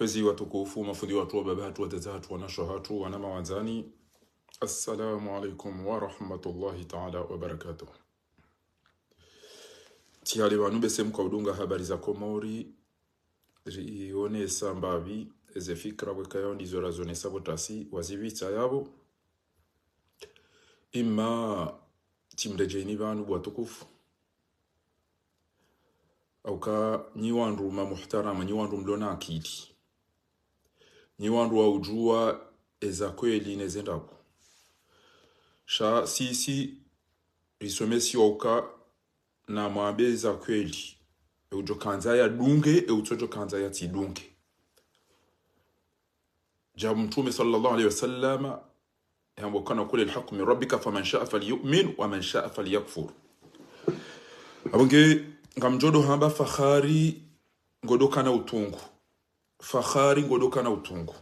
Kwezi watukufu mafundi watu wa baba watu watazatu wanashahatu wanama wanzani. Assalamu alaikum wa rahmatullahi ta'ala wa barakatuh. Tihali wanube semu kwa udunga habari za Komori rione sambavi eze fikra weka yondi zora zone sabotasi wazivita yabo ima timrejeni vanu watukufu au ka nyiwandu muhtarama nyiwandu mlona akili nyiwandu wa ujua eza kweli nezendapo sha sisi risomesi wauka na mwabeza kweli ujo kanza ya dunge utojo kanza ya tidunge ja mtume sallallahu alaihi wasallam yambo kana kule alhaq min rabbika faman sha'a falyu'min wa man sha'a falyakfur abonge ngamjodo hamba fakhari ngodoka na utungu fakhari ngodoka na utungu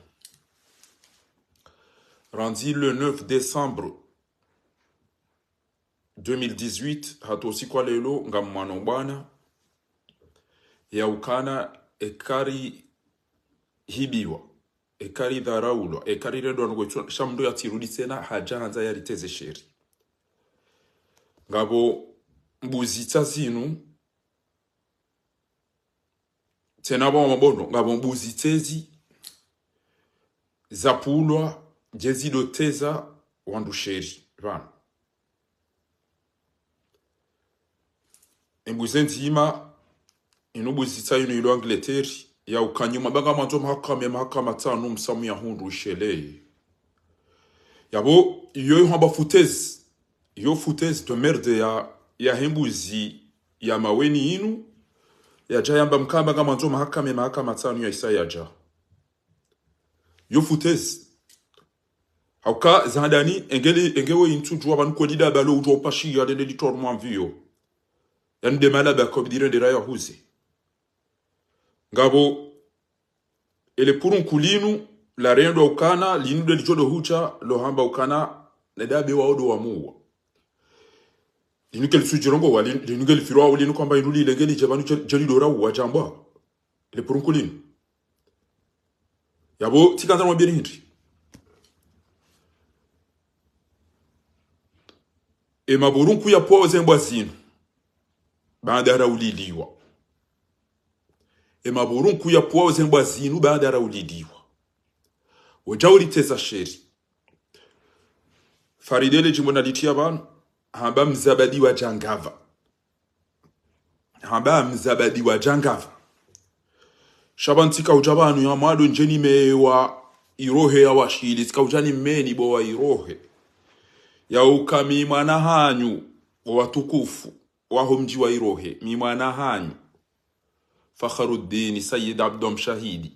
Randi le 9 décembre 2018 hatosi kwa lelo ngamwana bwana ya ukana ekari hibiwa ekari dharaulo ekari redo ngo shamdo ya tirudi tena hajanza ya riteze sheri ngabo mbuzita zinu tena ba mabono ngabo mbuzitezi zapulwa jezi doteza wandusheri vana embuzenzi ima inubuzita yino ilo Angleterre ya ukanyuma banga manzo mahakama tanu msamu ya hundu ushele yabo iyo hamba futez yo futez de merde ya hembuzi ya maweni inu ya jayamba mkamba kama manzo mahakama tanu ya isa ya ja yo futez hauka zandani engewe intujwa bankolida balo ujo pashi ya dende litormo amvio yani de malaba ko bidire de raya huze ngabo ele purun kulinu la rendo ukana linu de lijodo hucha lo hamba ukana na dabe wa odo wa muwa linu kel sujirongo wali linu kel firo wali linu kwamba inuli lengeli jabanu jeli dora wa jamba ele purun kulinu yabo tikanza mwabiri hindi e maburunku ya pose mbwazinu baada rauliliwa e maburunku ya pose mbwazinu baada rauliliwa wajauri teza sheri faridele jimbona litia banu hamba mzabadi wa jangava shabantika ujabanu ya mwado njeni mewa irohe ya washili tika ujani meni bowa irohe ya ukami mwana hanyu watukufu waho mji wa irohe mimwana hanyu Fakharuddin Sayyid Abdom Shahidi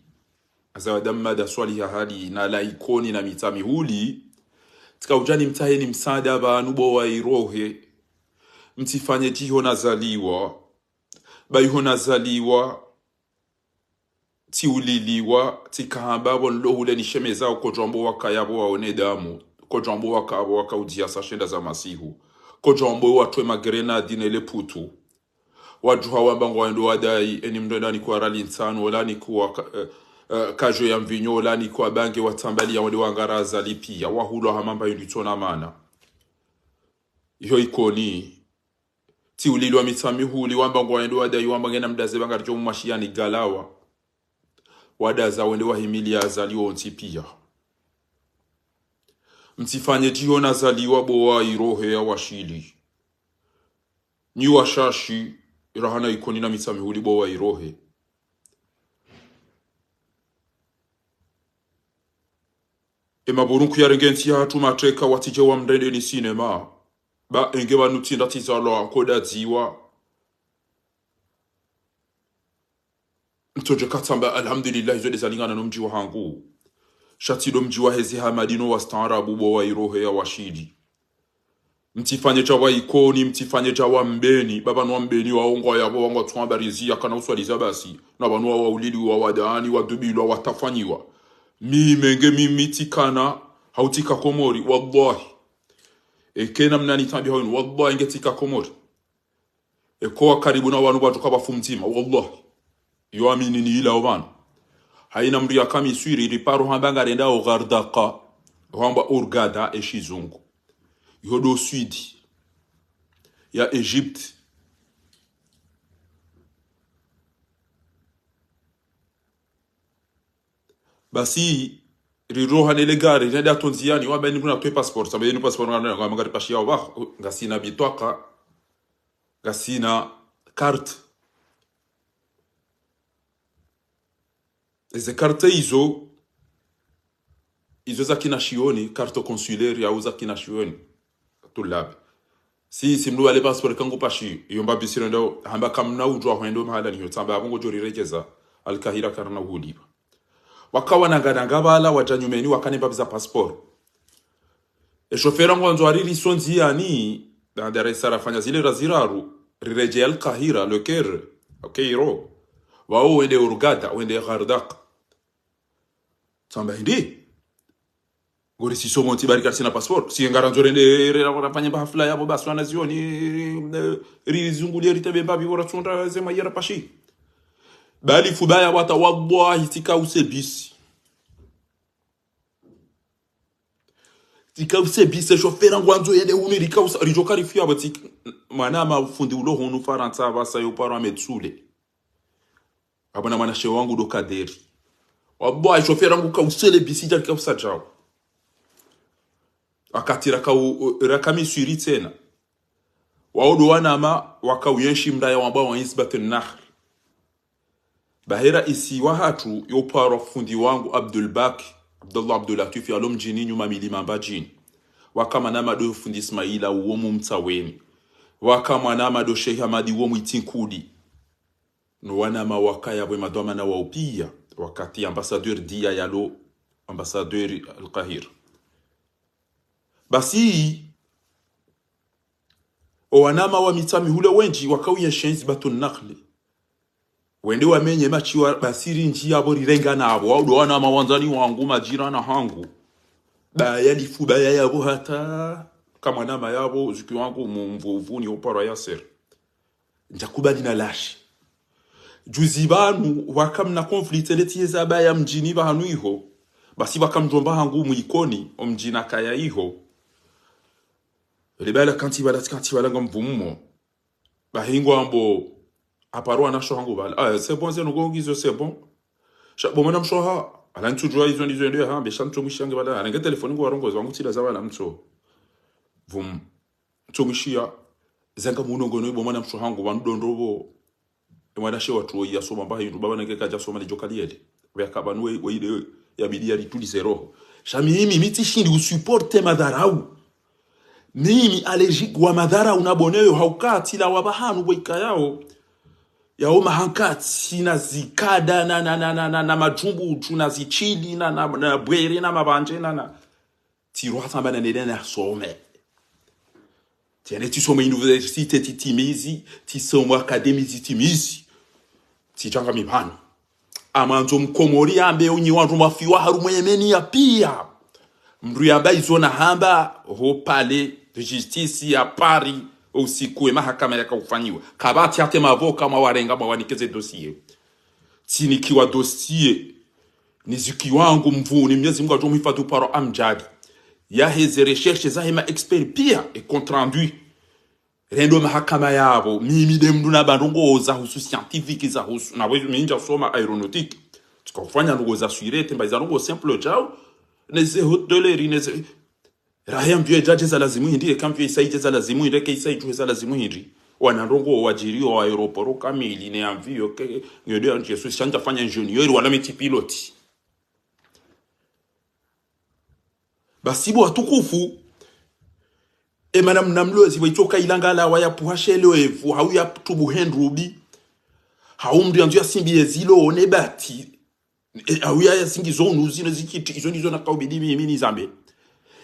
azawadamada swali ya hali na laikoni na mitami huli tika ujani mtaheni msada banubo wa irohe mtifanye jiho nazaliwa baiho nazaliwa tiuliliwa tika hambabo nlohule nishemezao kojombo wakayabo waone damu kojombo wakabo wakaudia sashenda za masihu kojombo watwe magrenadi nele putu wajuha wambango waendo wadai eni mdendani kwa rali nsano wala ni kuwa kajo ya mvinyo wala ni kuwa bange watambali ya wade wangaraza lipia wahulo hamamba yunditona mana iyo ikoni ti ulilwa mitami huli wambango waendo wadai wambangena mdaze bangarjo mmashiani galawa wadaza wende wahimili ya zaliwa ontipia mtifanye jiho nazaliwa bowa irohe ya washili ni washashi irahana ikoni na mitami huli bowa irohe maburunku ya rengenti ya hatu mateka watije wa mrende ni sinema ba enge wanutinda tizalo ankoda ziwa mtoje katamba alhamdulillah hizo dezalingana no mji wa hangu shatido mji wa hezi hamadino wa staarabu bowa irohe ya washidi mtifanye chawa ikoni mtifanye chawa mbeni baba no mbeni waongo yabo wango twambarizi akana uswaliza basi na banu wa ulili wa wadani wa dubilwa watafanyiwa mimenge mimitikana hautika Komori wallahi ekena mnani tambi hoyin wallahi ngetika Komori eko karibu na wanu batuka bafumtima wallahi yo amini ni ila obana haina mria kami swiri riparo hambanga renda o Gardaka hamba Urgada e Shizungu yodo sud ya Egypte basi riroha nele gari renda tonziani wa bani kuna passport sababu ni passport ngana ngari pashia wa ngasina bitwaka ngasina carte eze carte hizo za kina shioni carte consulaire ya uza kina shioni tulabi si mlu ale passport kangu pashi yomba bisiro ndo hamba kamna ujwa hwendo mahala ni yotamba abongo jori rekeza alkahira karna huliba wakawa nangana bala wajanyumeni wakanemba biza passport e chauffeur ngwanzo arili sonzi yani na Dar es Salaam fanya zile raziraru rireje alkahira le Caire Cairo wao wende Urgada wende Gardaka samba hindi gori si somo tibarika sina passport si ngaranzo rende rafanya bahafla yabo basi wanazioni rizungulia ritabe babi wora tsonda zema yera pashi bali fubaya wata wallahi tika usebisi chauffeur ngwanzo yende umirika rijoka rifia bati manama ufundi ulo honu faransa basa yo paro ametsule abana mana she wangu do kaderi wallahi chauffeur ngu ka usele bisi jalika usajao akatira ka rakami swiri tena waodo wanama wakauyenshi mdaya wambao wa Isbat an-Nahr bahera isi wahatu yoparo fundi wangu Abdullah Abdulatif ya lomjini nyuma milima mbajini wakama nama do fundi Ismaila uomu mtaweni wakama nama do Sheikh Hamadi uomu itinkudi no wanama wakaya bwe madoma na waupia wakati ambassadeur dia yalo ambassadeur al-Qahir basi owanama wa mitami hule wenji wakauye shenzi baton nakli wende wamenye machi wa basiri nji yabo rirenga nabo waudo wanama wanzani wangu majirana hangu bayali fubaya yabo hata kama nama yabo zuki wangu mvuvuni opara yaser njakubali na lashi juzibanu wakamna konflikte letieza baya mjini bahanu iho basi wakamjomba hangu muikoni omjina kaya iho libala kanti wala ngomvumo bahingo ambo aparwa na shohango bala c'est bon c'est ngogizo c'est bon bon madame shoha ala ntujwa izo ndizo ndio ha beshanto mwishange bala anenge telefoni ngo warongo zwangu tila zabala mtso vum tumishia zanga munongo no bo madame shohango bandondobo mwana she watu ya soma mba hindu baba nenge kaja soma lijoka liede wakabanwe weide ya bidia lituli zero shami miti shindi usuporte madharau mimi allergique wa madhara unaboneyo haukati la wabahanu boika yao yao mahankati na zikada na majumbu tunazichili na bwere na mabanje na tirwa samba na nedena some tiene tu some université titimizi ti somo académie titimizi ti changa mipano amanzo mkomori ambe unyi wantu mafiwa harumwe yemeni ya pia mru ya baizona hamba ho pale de justice ya Paris usiku mahakama yakaufanywa kabati hata mavoka mawarenga mawanikeze dossier tinikiwa dossier niziki wangu mvuni Mwenyezi Mungu atomhifadhi paro amjadi ya heze recherche za hema expert pia et compte rendu rendo mahakama yabo mimi demdu na bandongo za husu scientifique za husu na wewe minja soma aeronautique tukafanya ngo za suirete mba za ngo simple jao neze hoteleri neze rahia mbyo jaje za lazimu hindi kamvyo isaije za lazimu hindi isaije za lazimu hindi wanarongo wajiri wa aeroporo kamili ne amvyo ke ngede anje so shanja fanya ingenieur wala meti pilote basibo watukufu madame namlozi waitoka ilangala waya puhashelo evu hauya tubu hendrubi haumri anzu ya simbi ezilo onebati hauya ya singi zonu zino zikiti izo ndizo nakaubidi mimi ni zambe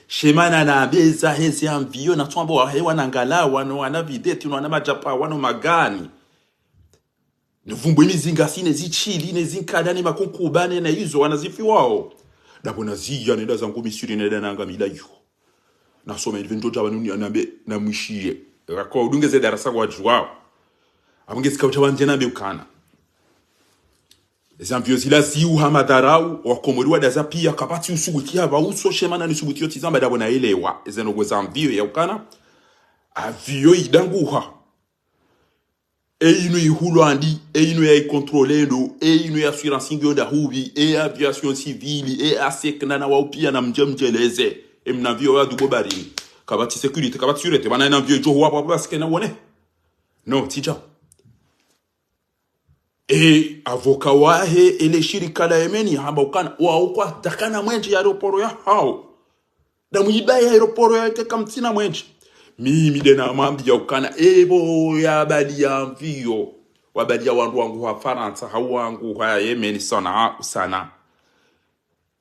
shemana na beza hezi amvio na twambo wa hewa nangala wana videti wana majapa wana magani nvumbu imizinga sine zichili ne zinkadani makonkubane na hizo wanazifi wao dabona ziya nenda zangu misuri nenda nanga milayo nasoma ilivyo jabanu anambe na mwishiye rakwa udungeze darasa kwa jwao abungezika utabanze nambe ukana Zamvio zila ziu hamadarau wakomoriwa daza pia kapati usubutia ba uso shemana ni subutio tizamba dabo na elewa ezeno go zamvio ya ukana avio idanguha inu ihulo andi inu ya controlendo inu ya assurance ngionda hubi aviation civile asekna na waupia na mjemjeleze emnavio ya dubo bari kabati sécurité kabati surete bana na vio jo wa ba skena wone no tija avoka wahe ele shirika la Yemeni hamba ukana waukwa takana mwenje ya aeroporo ya hao da muiba ya aeroporo ya kamtina mwenje mimi dena mambi ya ukana ebo ya bali ya mvio wabali ya wangu wa Faransa hawangu wa Yemeni sana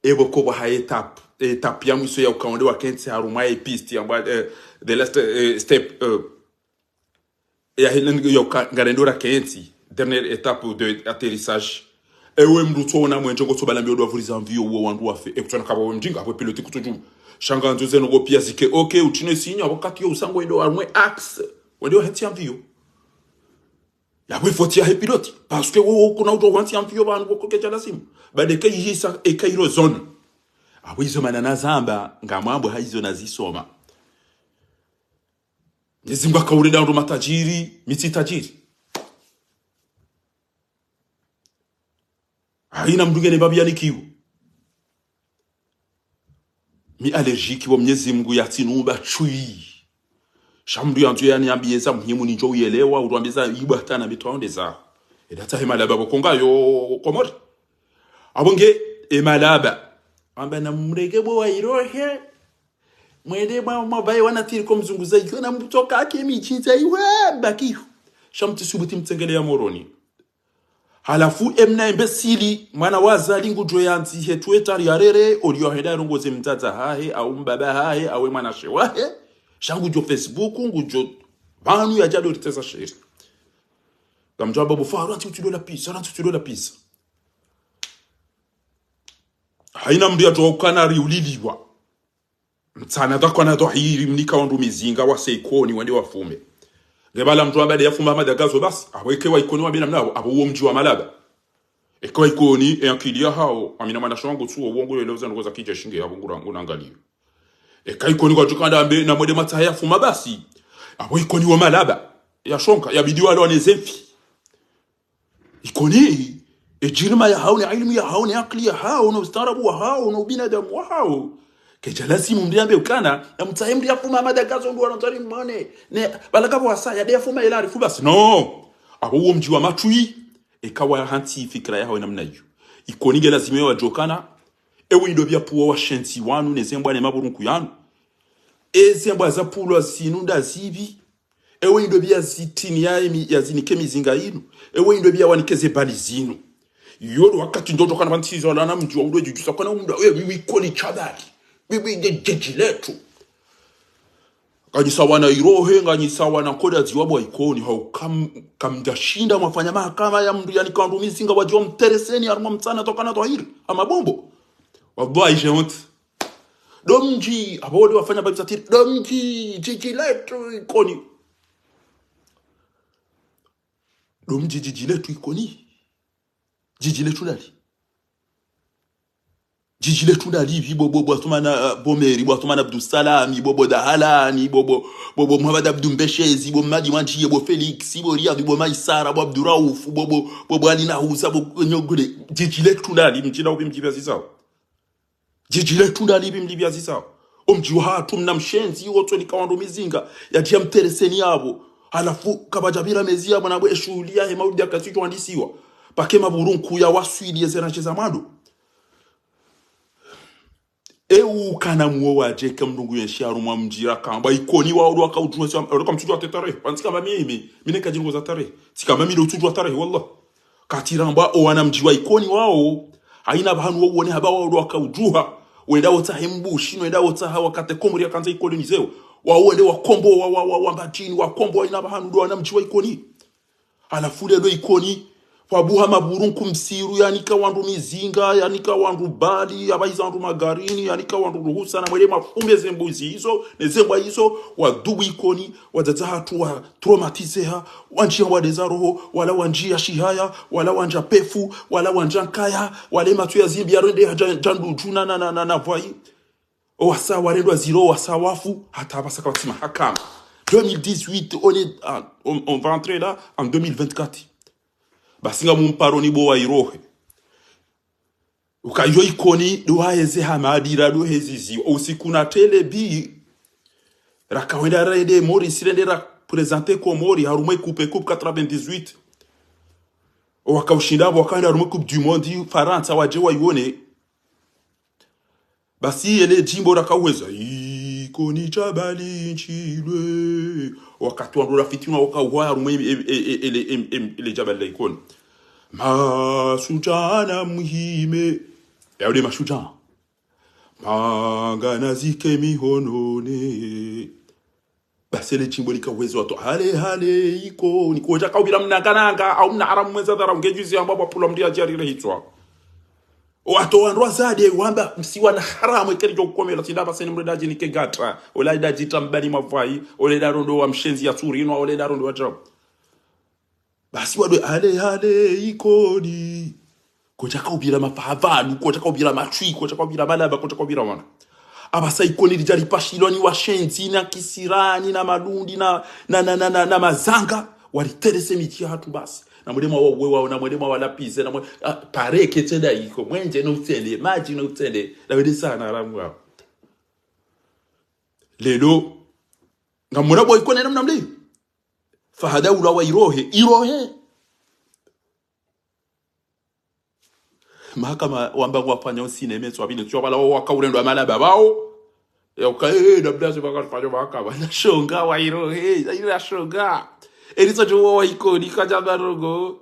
ebo ko ha etap ya mwiso ya ukawonde wa kensi haruma ya piste ya the last step ya hilen yo ngarendora kensi dernière étape de atterrissage ewe mruto na mwenje go tobala mbio dwavuriza mvio wo wandu wafe ekutana kabo mjinga apo pilote kutoju shanga nzoze no go pia zike okay utine sinya wakati yo usango ndo armwe axe wende heti mvio ya we foti ya pilote parce que wo kuna ujo wanti mvio bandu ko keja simu bade ke yisa e kairo zone abo izo manana zamba ngamambo haizo nazisoma nizimba kaurida ndo matajiri miti tajiri haina mdugene babi yanikiwo mi allergique wa Mwenyezi Mungu yatinumba chui shamdu yantu yani ambieza muhimu ni njoo uelewa uruambeza ibata na bitonde za edata hemalaba bokonga yo komori abonge emalaba amba na mregebo wa irohe mwende mabaye wanatiri ko mzunguza iko na mtoka ake michinza iwe baki shamtu subuti mtengele ya moroni halafu emna imbesili mwana wazali ngujo yanzi hetu etari yarere olio heda rongoze mtata hahe au mbaba hahe au mwana shewahe shangu jo Facebook ngujo banu ya jado ritesa shiri gamjwa babu faru anti utulo la pisa haina mdia to kanari uliliwa mtana dakwana to hiri mnika wandu mizinga wa seikoni wande wafume ngebala mtu ambaye yafumba madagazo basi aweke wa ikoni wa bila mnao abo uo mji wa Malaba eko ikoni enkilia hao amina mwana shwangu tu uongo leleza ngoza kije shinge yabo ngurangu nangalio eka ikoni kwa tukanda ambe na mwede mataya fuma basi abo ikoni wa Malaba ya shonka ya bidi wale wanezemfi ikoni ejirma ya hao ni ilmu ya hao ni akli ya hao na ustarabu wa hao na binadamu wa hao kejalasi mumbiambe ukana na mtahemri yafuma madagazo ndo wanatari mane ne balaka bwasa ya yafuma ila arifu basi no abo uo mji wa Machui ekawa hanti fikra yao namna hiyo ikonige lazima wa jokana ewe ndo bya puwa wa shensi wanu nezembwa ne maburunku yanu ezembwa za pulo sinunda zibi ewe ndo bya zitini ya zinike mizinga yinu ewe ndo bya wanikeze bali zinu yoro wakati ndo jokana bantizo la na mji wa ndo jujusa kana munda wewe ikoni chabali bibi jeji letu kanyisawa na irohe kanyisawa na koda ziwabo ikoni hau kamdashinda mafanya mahakama ya mdu yani kandu mizinga wajua mtereseni aruma mtana tokana tohiri ama bombo wallahi jehont domji abode wafanya babisatiri domji jeji letu ikoni domji jeji letu ikoni jeji letu dali jijile tunda livi bobo atumana bomeri atumana Abdul Salam bobo dahalani bobo Muhammad Abdul Mbeshezi bobo Madi Wanji bobo Felix bobo Riyad bobo Maisara bobo Abdul Rauf bobo Alina Husa bobo nyogule jijile tunda livi mjina ubi mjibia zisao jijile tunda livi mjibia zisao omjiwa tumna mshenzi woto ni kawando mizinga yatia mtereseni yabo halafu kabajabira mezi yabo na bwe shuhulia he maudi akasicho andisiwa pakema burunku ya waswidi ezerache za mado kana muo waje kamdungu yesharu mwa mjira kamba ikoni wa ndo akaujua kama mtujua tetare pansika kama mimi nekajingo za tare sikama mimi ndo tujua tare wallah katiramba o wana mjiwa ikoni wao haina bahanu wao ne haba wao ndo akaujua wenda wotahembu shino wenda wotaha wakate komuri akanza ikoni nizeo wao wende wakombo wa mbatini wakombo ina bahanu ndo wana mjiwa ikoni alafu leo ikoni wabuha maburun kumsiru yanika wandu mizinga yanika wandu bali abaiza wandu magarini yanika wandu ruhusa na mwele mafumbe zembuzi hizo nezembwa hizo wadubu ikoni wadaza hatu wa traumatizeha wanjia wadeza roho wala wanjia shihaya wala wanja pefu wala wanja nkaya wale matu ya zimbi ya rende jandu juna na vai wasa warendo ziro wasa wafu hata abasa kwa tima hakama 2018 on va entrer là en 2024 basinga mumparoni bo wairohe ukayo ikoni duhaeze hamadira duhezizi usiku na telebi rakawenda rede mori sirendera présenter ko mori harumwe coupe 98 wakawshinda wakaenda harumwe coupe du monde Faransa waje waione basi ele jimbo rakaweza ikoni chabali nchilwe wakati wandu rafitina wakawwa harumwe ele jabali ikoni masujana muhime yaudi masujana mangana zike mihonone basi le jimbo likaweza watu hale iko nikoja kaubira mnakananga au mnaharamu mweza dhara ungejuzi ambao pula mdia jarire hitwa watu wandu zade wamba msiwa na haramu ikerijo kukomela tindaba sene mredaji nikegatra olaida jitambani mavai oleda rondo wa mshenzi ya turino oleda rondo wa job basi wadwe hale ikoni koja kaubira mapavanu koja kaubira matwi koja kaubira malaba koja kaubira wana abasa ikoni lijali pashiloni wa shenzi na kisirani na madundi na mazanga waliterese miti hatu basi na mwedema wawewa na mwedema walapize na pareke tenda iko mwenje no utende maji no utende na wede sana ramu wao lelo ngamuna boy ikoni na mnamli fahada ula wa irohe mahakama wamba wafanya usine swabile tu wala wakaurendo amalaba bao yoka na blaze bakafanya mahakama na shonga wa irohe ila shonga elizo jo wa ikoni kajamba rogo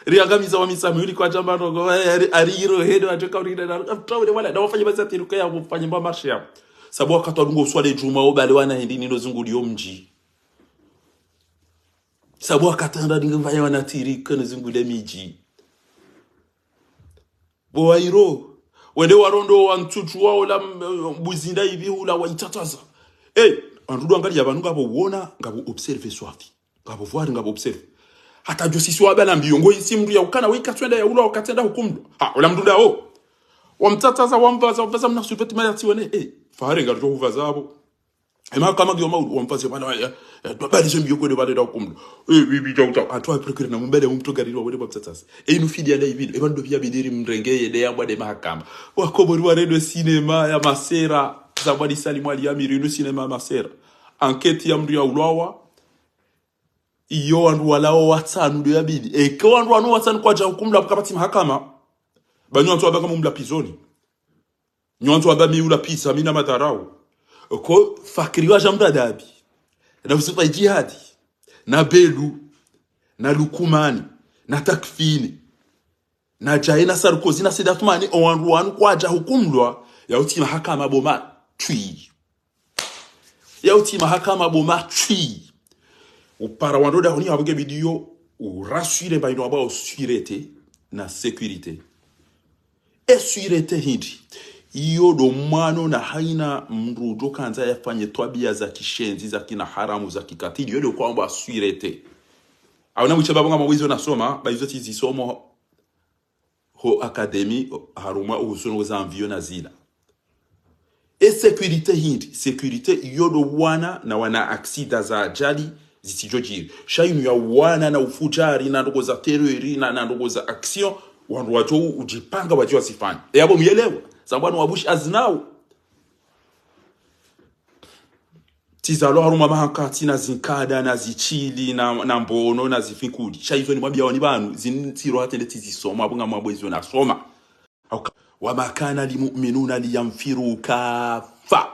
riangamiza wa misamuli kwa jamba rogo ari irohe ndo atoka urida na mtawe wala na wafanya basi atiruka ya kufanya mba marche ya sababu wakati wadungo uswale juma obale wana hindi nino zungulio mji sababu akatanda ndingafanya wanatirika nzingule miji boairo wende warondo wantutu wao la buzinda hivi hula waitataza andudu angali abantu ngabo wona ngabo observe swafi ngabo voir ngabo observe hata jo sisi wabana mbiongo isi mndu ya ukana wika twenda ya ula wakatenda hukumu ola mdunda wamtataza wamvaza mna supeti mali tione fahari ngalo huvazabo ema kama gioma wamfaze bana bali zo mbiyoko de bale da hukumu bibi jauta atwa procureur na mbele mtu gari wa wale babtsatasa inu fidi ya live ebando bya bidiri mrengeye de yabwa de mahakama wakobori wa radio cinema ya masera zabadi salimu ali amiri no cinema masera enquête ya mndu ya ulwawa iyo wandu walao watanu de yabidi ko wandu wanu watanu kwa ja hukumu la kapati mahakama banyo wantu abanga mumla pizoni nywantu abami ula pizza mina matarao ko fakiriwa jamda dabi na usipa jihadi na belu na lukumani na takfini na jaina Sarkozy na Sedatumani owandu wanu kwaja hukumlwa ya uti mahakama boma twi upara wando da honi habuge bidiyo urasure baino aba sûreté na sécurité sûreté hindi iyo do mano na haina mrujo kanza yafanye twabia za kishenzi za kina haramu za kikatili yodo kwamba sûreté auna mwiche babanga mwizo nasoma baizo tizisomo ho academy haruma uhusuno za mvio na zila sécurité hindi sécurité yodo wana na wana aksida za ajali zisijojiri shainu ya wana na ufujari na ndogo za terrori na ndogo za action wandu wacho ujipanga wajua sifani yabo mielewa sababu wabushi aznao tizalo haruma mahakati na zinkada na zichili na mbono na zifinkudi shaizo ni mwabia wani banu zinitiro hatende tizisoma abunga mwabwezo na soma wa makana limu'minuna liyamfiru kafa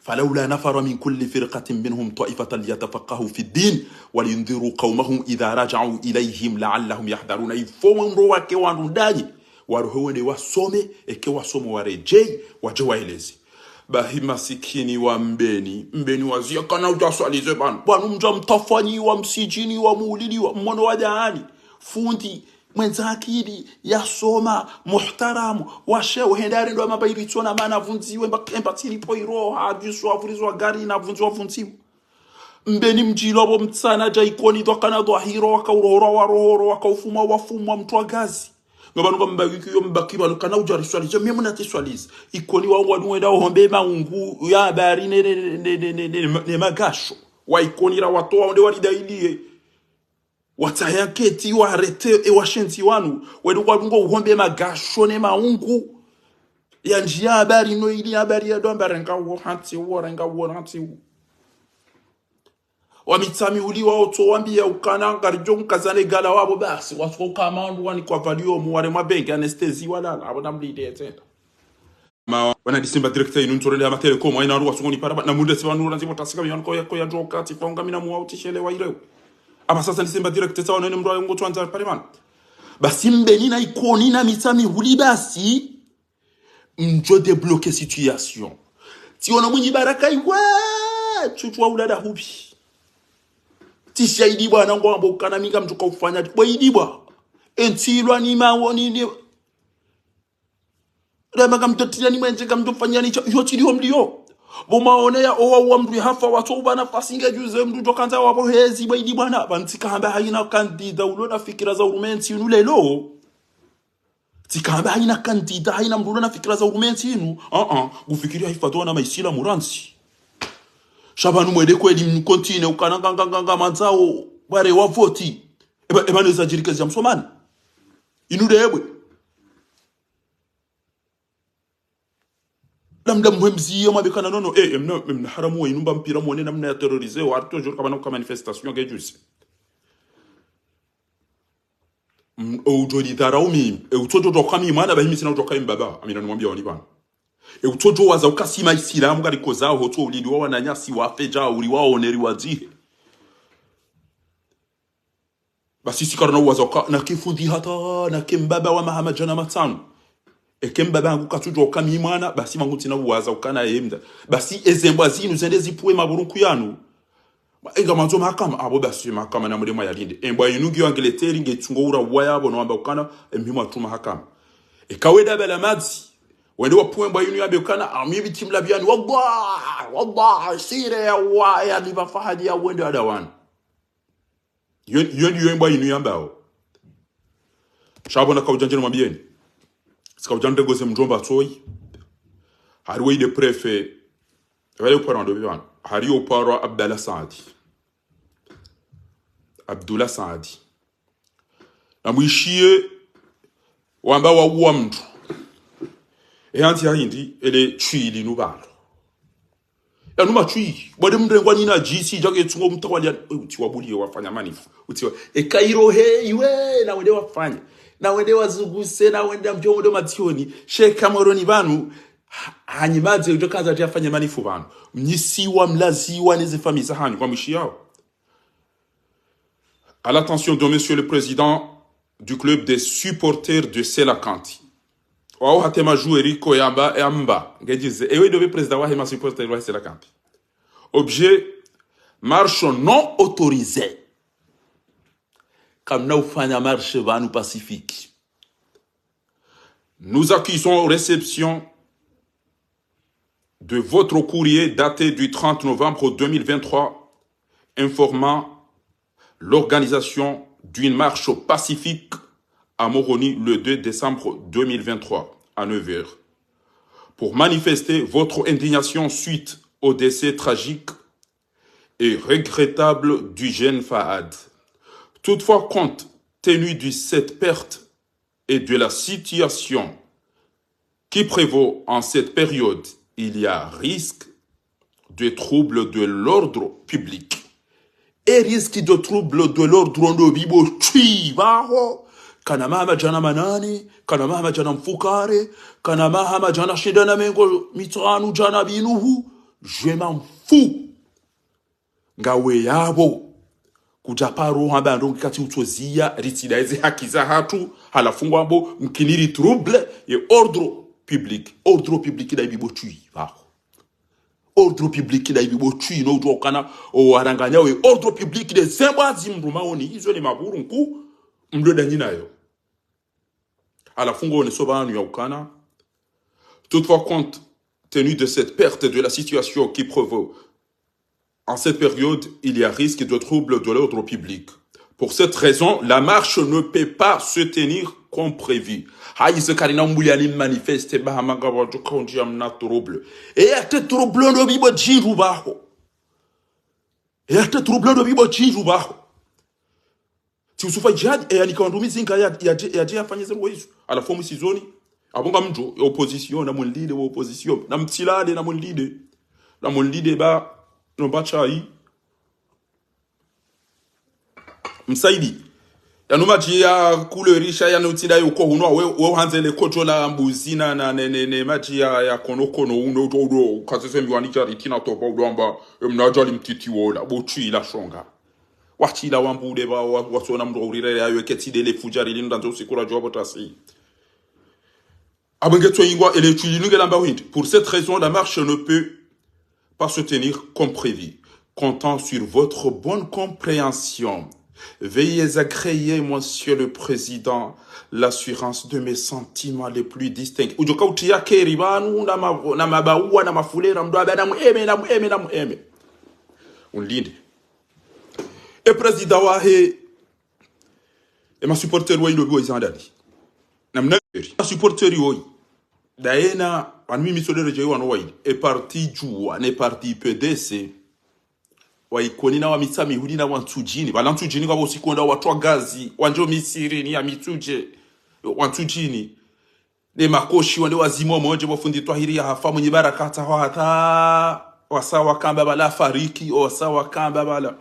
فلولا نفر من كل فرقة منهم طائفة ليتفقهوا في الدين ولينذروا قومهم إذا رجعوا إليهم لعلهم يحذرون يفوم روake wandundani waruhone wasome eke wasome warejei wajewaelezi bahi masikini wa mbeni wazia kana utaswalize bana bwana mja mtafanyi wa msijini wa muulidi wa mmono wa jaani fundi mwenza akili ya soma muhtaramu washeo hendari ndo amabairitswa na mana vunziwe empatili poiro hadiso avurizwa gari na vunziwa vunziwe mbeni mjilobo mtsana jaikoni dokana do hiro wakaurora warohoro wakaufuma wafumwa mtu gazi ngabanu kwa mbaki yo mbaki banu kana ujariswaliza mimi munatiswaliza ikoni wa wenda ohombe maungu ya bari ne magasho wa ikoni ra watoa onde walidailie watayaketi wa arete e washenzi wanu wedu kwa dungo uhombe magasho ne maungu ya njia habari no ili habari ya domba renga wo hanti wo renga wo hanti wa mitami uliwa oto wambia ukana ngarijo nkazane gala wabo basi watu kama ndu wani kwa value mu wale mabenki anesthesi wala abona mlide etenda ma wana disemba director inu ntorele ya matelecom aina ru wasungoni para na mude se wanu ranzi botasika byan ko ya joka tifonga mina mu autishele wa ireo aba sasa disemba director sawa nene mro ngo twanza pale man basi mbeni na ikoni na mitami uli basi mjo débloquer situation ti ona mwinyi baraka iwa chuchwa ulada hubi tishaidi bwana ngo ambo kana minga mtuka ufanya boidi bwa entilwa ni mawoni ni rema kamtotia ni mwenje kamtofanya ni yo chilio mlio bomaone ya owa mdu hafa watu bana fasinga juze mdu tokanza wabo hezi boidi bwana bantika hamba haina kandida ulona fikira za urumenti inu lelo tikamba haina kandida haina mdu ulona fikira za urumenti inu gufikiria hifadwa na maisila muransi Shabanu mwede kweli mkontine ukananga manzao bare wa voti eba neza jirika za msomani inude ebwe lamda mwemziyo mabekana nono mna haramu wa inumba mpira mwone namna ya terrorize wa toujours kama manifestation gejusi ujodi daraumi utojo dokami mwana bahimi sina utoka mbaba amina nimwambia wani bana utojo waza ukasima isilamu gari kozao hoto ulidiwa wananyasi wafeja uliwa oneri wazihe basi sikarana waza na kifundi hata na kembaba wa mahamajana matanu kembaba ngu katujo kami mwana basi manguti na waza ukana yemda basi ezembwa zinu zende zipuwe maburunku yanu enga manzo makama abo basi makama na mudema yalinde embwa yinugi wangeleteri ngetungo ura wayabo no amba ukana emhima tuma hakama kaweda bela madzi wende wapuemba yinu yabe ukana amibi timla byani wabba sire wa ya liba fahadi ya wende adawan yoni yemba yinu yambao shabona ka ujanjeni mwabieni sika ujande gose mjomba toyi hariwe de prefet wale upara ndo bibana hari upara Abdullah Saadi na mwishie wamba wa mtu anti hindi ele chili nubalo ya numa chui bode mndengwa nyina GC jage tungo mtawali uti wabuli wafanya manifu uti Kairo he iwe na wende wafanya na wende wazuguse na wende mjomo mationi Sheikh Cameroon banu hanyimaze ujokaza tuyafanya manifu banu mnyisiwa mlaziwa neze famisa hanyu kwa mwishi yao. À l'attention de Monsieur le Président du club des supporters de Selakanti. Wao hatema joueri koyamba amba ngedize ewe dobe président wa hema supporter wa Selakanti. Objet marche non autorisée. Comme nous faisons marche vanu pacifique. Nous accusons réception de votre courrier daté du 30 novembre 2023 informant l'organisation d'une marche pacifique à Moroni le 2 décembre 2023 à 9h pour manifester votre indignation suite au décès tragique et regrettable du jeune Fahad. Toutefois, compte tenu de cette perte et de la situation qui prévaut en cette période, il y a risque de troubles de l'ordre public. Et risque de trouble de l'ordre de bibo chui baho kana mama jana manani kana mama jana mfukare kana mama jana shedana mengo mitanu jana binuhu je m'en fous ngawe yabo kujaparo hamba ndo kati utozia ritidaize haki za hatu halafungwa mbo mkiniri trouble et ordre public da bibo chui baho ordre public da ibibo chui no do kana o waranganya we ordre public de zemba zimruma oni izo le maburu nku mdoda nyinayo à la fungo ne soba anu yaukana. Toutefois, compte tenu de cette perte de la situation qui provoque, en cette période, il y a risque de troubles de l'ordre public. Pour cette raison, la marche ne peut pas se tenir comme prévu. Haïs karina mbuyali manifeste bahamanga wadu konji amna trouble. Et ate trouble no bibo jiru baho. Et ate trouble no bibo jiru baho. Si usufa jihad e anikandumi zinga ya fanyeze rwezu. Ala fomu sizoni. Abonga mjo opposition na mon leader opposition. Na mtilade na mon leader. Na mon leader ba no bachai. Msaidi. Ya numaji ya kulerisha ya nutida yuko huno we hanzele kojola mbuzina na ne maji ya kono uno todo kasese mbiwanika ritina topa udamba mnajali mtiti wola bochi la shonga wachi la wambude ba wasona mdorire ya yeketi le fujari lindanzo sikura jobo tasi abangeto ingwa ele tulinunge lamba wind. Pour cette raison, la marche ne peut pas se tenir comme prévu. Comptant sur votre bonne compréhension, veuillez agréer, Monsieur le Président, l'assurance de mes sentiments les plus distincts. Ujoka utia keri banu na mabaua na mafulera mdoabe na mueme. Unlinde. Et président wahe et ma supporter wa inobi wa izandani. Namna ma supporter yoi. Daena anmi misodere je wa no wa et parti jua ne parti PDC. Waikoni na wamisami hudi na wantujini balantujini kwa usikonda watu gazi wanjo misiri ni ya mituje wantujini ne makoshi wande wazimo moje wafundi twahiri ya hafa mwenye barakata hata wasawa kamba bala fariki o wasawa kamba bala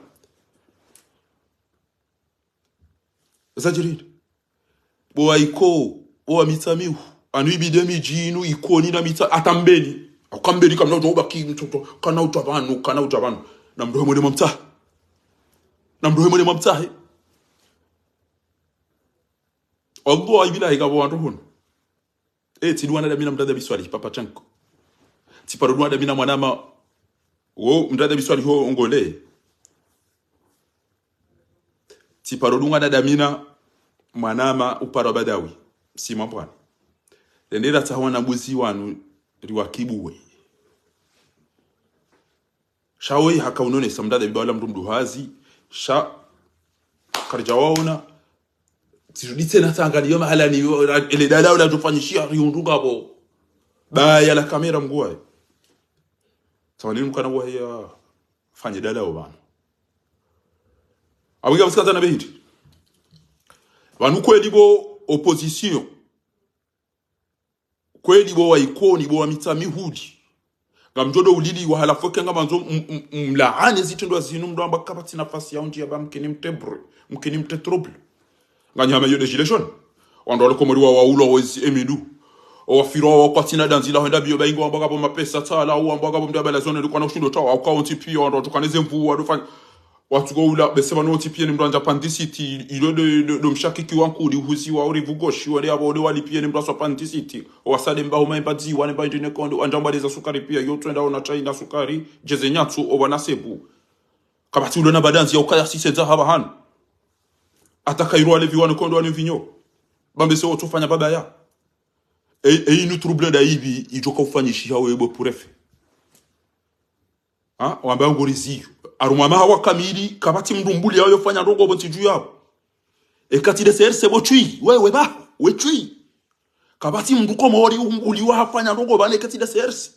zajirid bo waiko o mitamihu anuibi demi jinu ikoni na mita atambeni akambeli kamna utoba ki mtoto kana utabanu namdohe mwene mamtahe Allah ibilahi gabo wanto hono tiduwana da mina mdada biswali papa chanko tiparodwa da mina mwanama wo mdada biswali ho ongole tiparodwa da mina mwanama uparo badawi si mambwana ndera tawana buzi wanu riwakibuwe shawe hakaunone samdada bibala mdumduhazi sha karjawauna tijudite na tangalia mahala ni ile dada ula tufanyishia riunduka bo baya la kamera mgwae tawalinu kana wahia fanye dada obana awiga msikata na behiti banu kweli bo opposition kweli bo waikoni bo wamitami hudi ngamjodo ulili wa halafoke ngamanzo mlaane zitendo zinu mdo amba kapati nafasi ya unji ya ba mkini mte trouble nganyama yo de gilation ondo le komori wa ulo wezi emidu o wafiro wa kwatina danzila henda biyo baingo amba gabo mapesa tala u amba gabo mdaba la zone liko na ushindo tawa au county pia ondo tukaneze mvu wa dofanya watu go ula besema no tipie ni mdanja pandicity ilo de mshakiki wankudi huzi wa uri vugoshi wale abo de walipie ni mdaswa pandicity o wasade mbaho maimbazi wane ba ndine kondo anjamba za sukari pia yo twenda ona China sukari jeze nyatsu o banasebu kabati ulo na badanzi ya ukaya siseza haba hanu atakairo wale viwane kondo wale vinyo bambe se otufanya baba ya inu trouble da hivi ijoka ufanyishia webo purefe wamba ngoriziyo arumama hawa kamili kabati mdumbuli yao yofanya ndogo bonti juu yao ekati de serse bo chui wewe ba we chui kabati mduko mori uli wa hafanya ndogo bane ekati de serse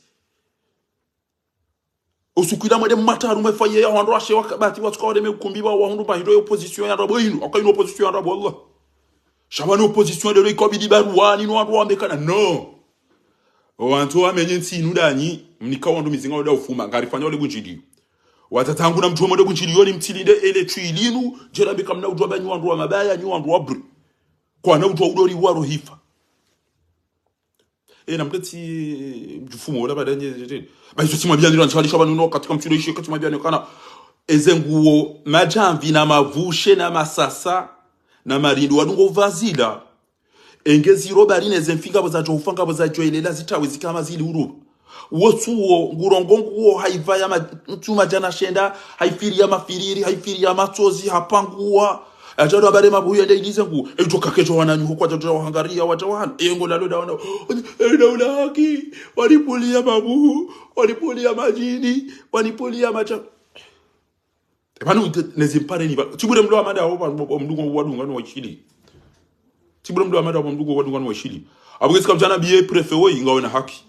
osukira mwede mataru mwefaye ya wando ashe wakabati watu kwa deme ukumbiba wa hundu bahido ya opposition ya rabo inu akainu opposition ya rabo Allah shabani opposition de l'ikobidi baruani no wando wambekana no wantu wamenye nti nudanyi mnika wando mizinga wada ufuma ngarifanya wale bunjidi watatangu na mtuwa mwede bunjilioni mtilinde ele chuilinu jerabi kamna ujwa nyuandu wa mabaya nyuandu wa bru kwa na ujwa udori waro hifa na mteti mjufumo wala badanye baiso tima bia ndiro nchalisha banuno katika mtulo ishi katima bia nekana ezenguo majamvi na mavushe na masasa na marindo wadungo vazila engezi robari nezemfinga bozajo ufanga bozajo ilela zitawe zikama zili uruba wosuo ngurongongo uo haiva ya mtuma jana shenda haifiri ya mafiriri haifiri ya matozi hapangua Ajado abare mabuya nda iliza ku. Ejoka kejo wananyu kwa jajo hangaria wajawana. Yengo lalo dawana. Daula haki. Walipulia mabu. Walipulia majini. Walipulia macha. Ebanu nezimpare ni ba. Tibure mlo amada oba mdugo wadunga no wachili. Tibure mlo amada oba mdugo wadunga no wachili. Abugezi kamjana biye prefewe ingawe na haki.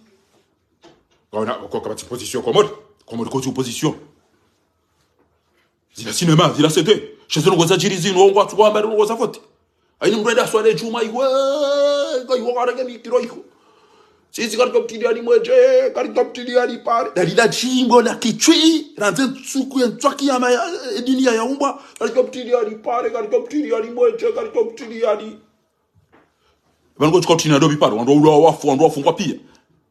Ngaona kwa kabati position commode. Commode ko tu position. Zila cinéma, zila CD. Chez nous, on a dirigé, on va trouver un peu de vote. Aïe, nous brûlons sur les choumas, ouais, quand ils vont regarder les tiroirs. Si c'est comme tu dis à l'image, comme tu dis à l'ipar. D'ailleurs, la chimbo la qui tue, rentre sous un toit qui a ma dîner à Yaoumba, comme tu dis à l'ipar, comme tu dis à l'image, comme tu dis à l'ipar. Quand tu continues à l'opipar, on doit faire pire.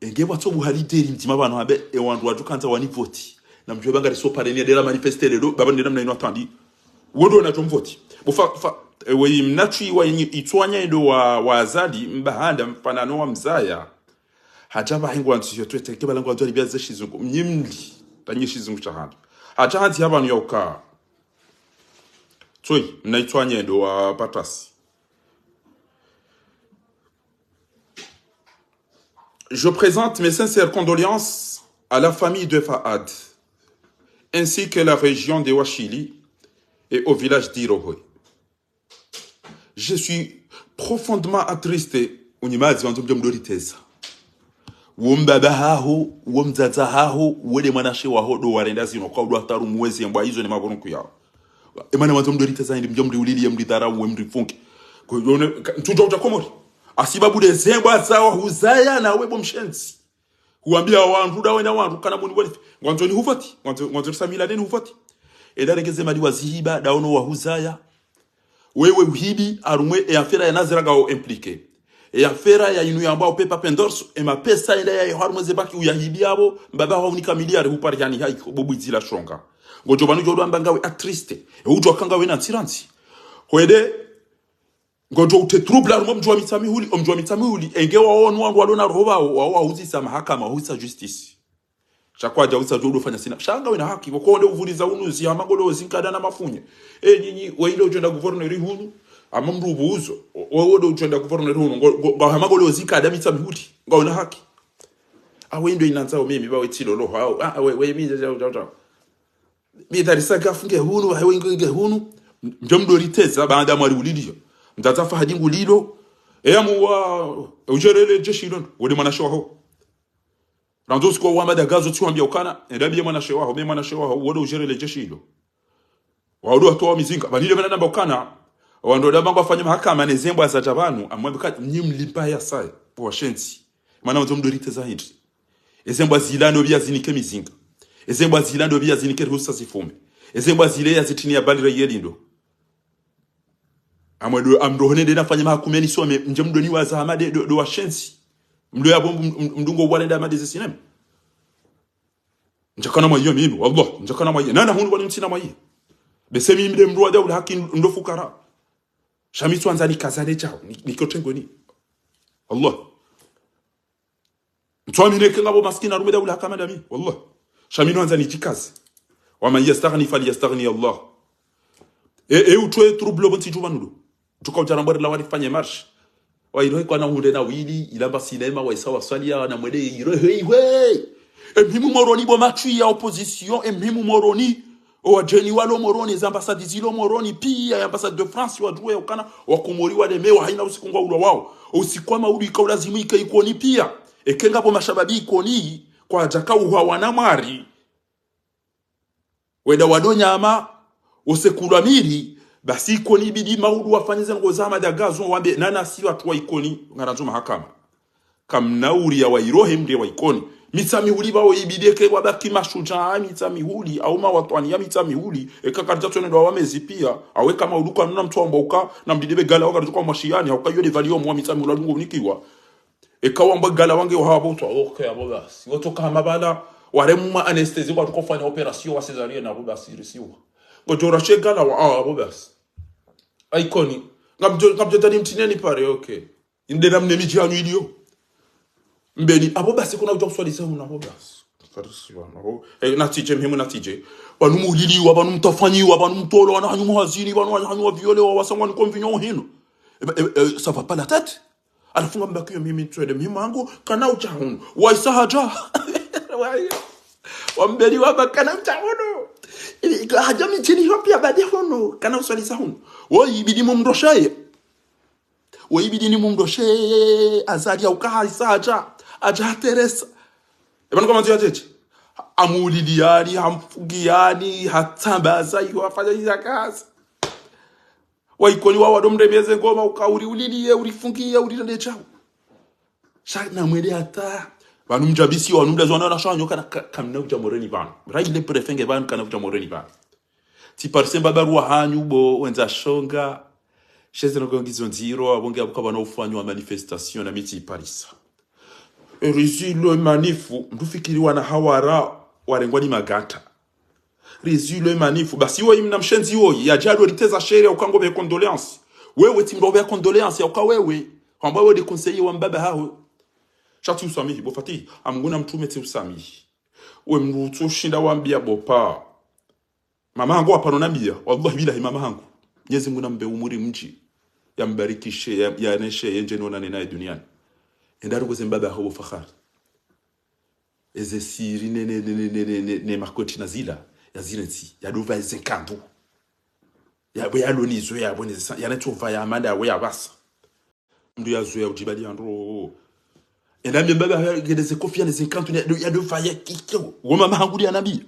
Et que votre bouhalité, l'intima va nous abeiller et on doit tout quand on y vote. Na mjobanga riso parenia de la manifester le do baba ndina mna inotandi wodo na tumvoti bufa we mnatwi wa itwanya ndo wa azali mbahanda mpanano wa mzaya hajaba hingo antisyo twete kebalango antori bya zeshizungu mnyimli tanyishizungu chahanda haja hanti abantu yoka tsoi mna itwanya ndo wa patasi. Je présente mes sincères condoléances à la famille de Fahad ainsi que la région de Ouachili et au village d'Irohoy. Je suis profondément attristé unimazi wanzo mjomdoriteza. Wombaba haho, womzaza haho, wele manashe waho do warenda zino kwa udwa taru mwezi mbwa hizo ni mabonku yao. Emana wanzo mdoriteza ndi mjomri ulili mdidara mri funki. Kwa hiyo ntuja utakomori. Asibabu de zembwa sawa huzaya na webo mshenzi. Huambia wantu dawe na wantu kana muni walifi ngwanzo ni hufati ngwanzo samila nini hufati edaregeze mali wazihiba daono wa huzaya wewe uhibi arumwe e afera ya naziraga o impliqué e afera ya inu yamba opepa pendorso e mapesa ila ya harumwe zebaki uyahibi abo mbaba ho unika miliari hupari yani haiko bobwizila shonga ngojo banu jodo ambangawe atriste e ujo kangawe na tiranti hoede ngojo ute trouble arumwe mjwa mitami huli engewa onu wandu walona roba wa huzisa mahakama huzisa justice chakwa jausa jodo fanya sina shanga wena haki ko nde uvuriza unuzi amagolo zinkada na mafunye nyinyi weile ujenda governor hunu amamru buzo wodo ujenda governor hunu ngo amagolo zinkada mitami huli ngona haki awendo inanza mimi bawe tilo lo hao we mi jaja mi darisa gafunge hunu hawe nge hunu mjomdoriteza baada mwali ulidio mtatafa hadingu lilo eyamuwa ujerele jeshilon wode manashoho Rando siko wa madagazo tuambia ukana ndabiye manashe waho me manashe waho wode ujerele jeshilo wado atoa mizinga balile bana namba ukana wando dabango afanye mahakama nezembo za jabanu amwambika nyimlipa ya sai kwa shenzi maana mtomdorite zaidi ezembo zilando bya zinike mizinga ezembo zilando bya zinike rusa zifume ezembo zile ya zitini ya balire yelindo amwedo amdohone de nafanya mahakumeni so mjemdoni wa zahamade do wa shenzi mdo ya bombu mdungo walenda amade sinema njakana mwayo mimi wallah njakana mwayo nana hunu wali mtina mwayo besemi mde mdo da haki ndofukara shamitsu anzali kazale chao nikotengoni Allah mtwamine kengabo maskina rumeda ula kama dami wallah shamino anzali jikazi wa man yastaghni falyastaghni Allah utwe trouble bonti jubanudo tukauta mbari la walifanye marche wa irohe kwa na hunde na wili ilamba sinema wa isawa swalia na mwede irohe mhimu moroni bo matui ya opposition mhimu moroni o jeni walo moroni za ambassade zilo moroni pia ambassade de France wa duwe ukana wa kumori wa demewa haina usikungwa ulo wao usikwama uli kaulazimu ikoni pia ekenga po mashababi ikoni kwa jaka uhawana mari weda wadonya ama osekulamiri basi ikoni bidi maudu wafanyize ngoza madagazo wambe nana si watu wa ikoni ngarazo mahakama kamnauri ya wairohe mde wa ikoni mitami huli bawo ibideke wabaki mashuja mitami huli au mawatwani ya mitami huli ekakarja tone ndo wamezi pia awe kama uduka nuna mtomboka na mdidebe gala wakati kwa mashiani au kayo de valio mwa mitami uladungu nikiwa ekawamba gala wange wahabo to okay abo basi wotoka hamabala waremma anesthesie kwa tukofanya operation wa cesarean na basi risiwa ngojora shegala wa abo basi aikoni ngabjo tani mtineni pare okay inde namne mijanyu ilio mbeni abo basi kuna uja kuswali sana abo basi natije mhimu natije banu muliliwa banu mtafanyiwa banu mtolo wana hanyu muhazini banu hanyu violewa wasangwa ni convention hino ça va pas la tête alifunga mbakio mimi twede mhimu wangu kana uchahunu waisa haja wambeli wa bakana uchahunu haja michini hopia badi hono kana uswalisa hono ibidi mumdoshaye ibidi ni mumdoshe azali au kaisa haja Teresa ebana kama nzi yajeje amuliliani hamfugiani hatambaza iyo afanya izakazi waikoni wa wadomremeze ngoma ukauri ulilie urifungie urilande chao shana mwele hata banu mjabisi wa numda zona na shanyo kana kamna ujamoreni bana raile prefenge bana kana ujamoreni bana ti parsemba barua hanyu bo wenza shonga sheze nogongizo nziro abonge abukaba no ufanywa manifestation na miti Paris Rizilo manifu mtufikiriwa na hawara warengwa ni magata Rizilo manifu basi wewe imna mshenzi woyi ya jado liteza sheria ukango be condoléance wewe timbo be condoléance ya wewe kwamba wewe de conseiller wa mbaba hao shati usamihi bo fati amguna mtume te usamihi wewe mrutu shinda wambia bopa mama yangu hapana nambia wallahi billahi mama yangu Mwenyezi Mungu nambe umuri mji yambarikishe yaneshe yenje nona nena duniani Endaru ko zembaba ho fakhar eze siri ne makoti nazila yazilensi yaduva ezenkambu yabo yalonizo yaboneza yanatova yamanda we yabasa mndu yazoya ujibali andro endambe mbaba gedeze kofia ne 50 yaduva yakikyo woma mahanguli anabi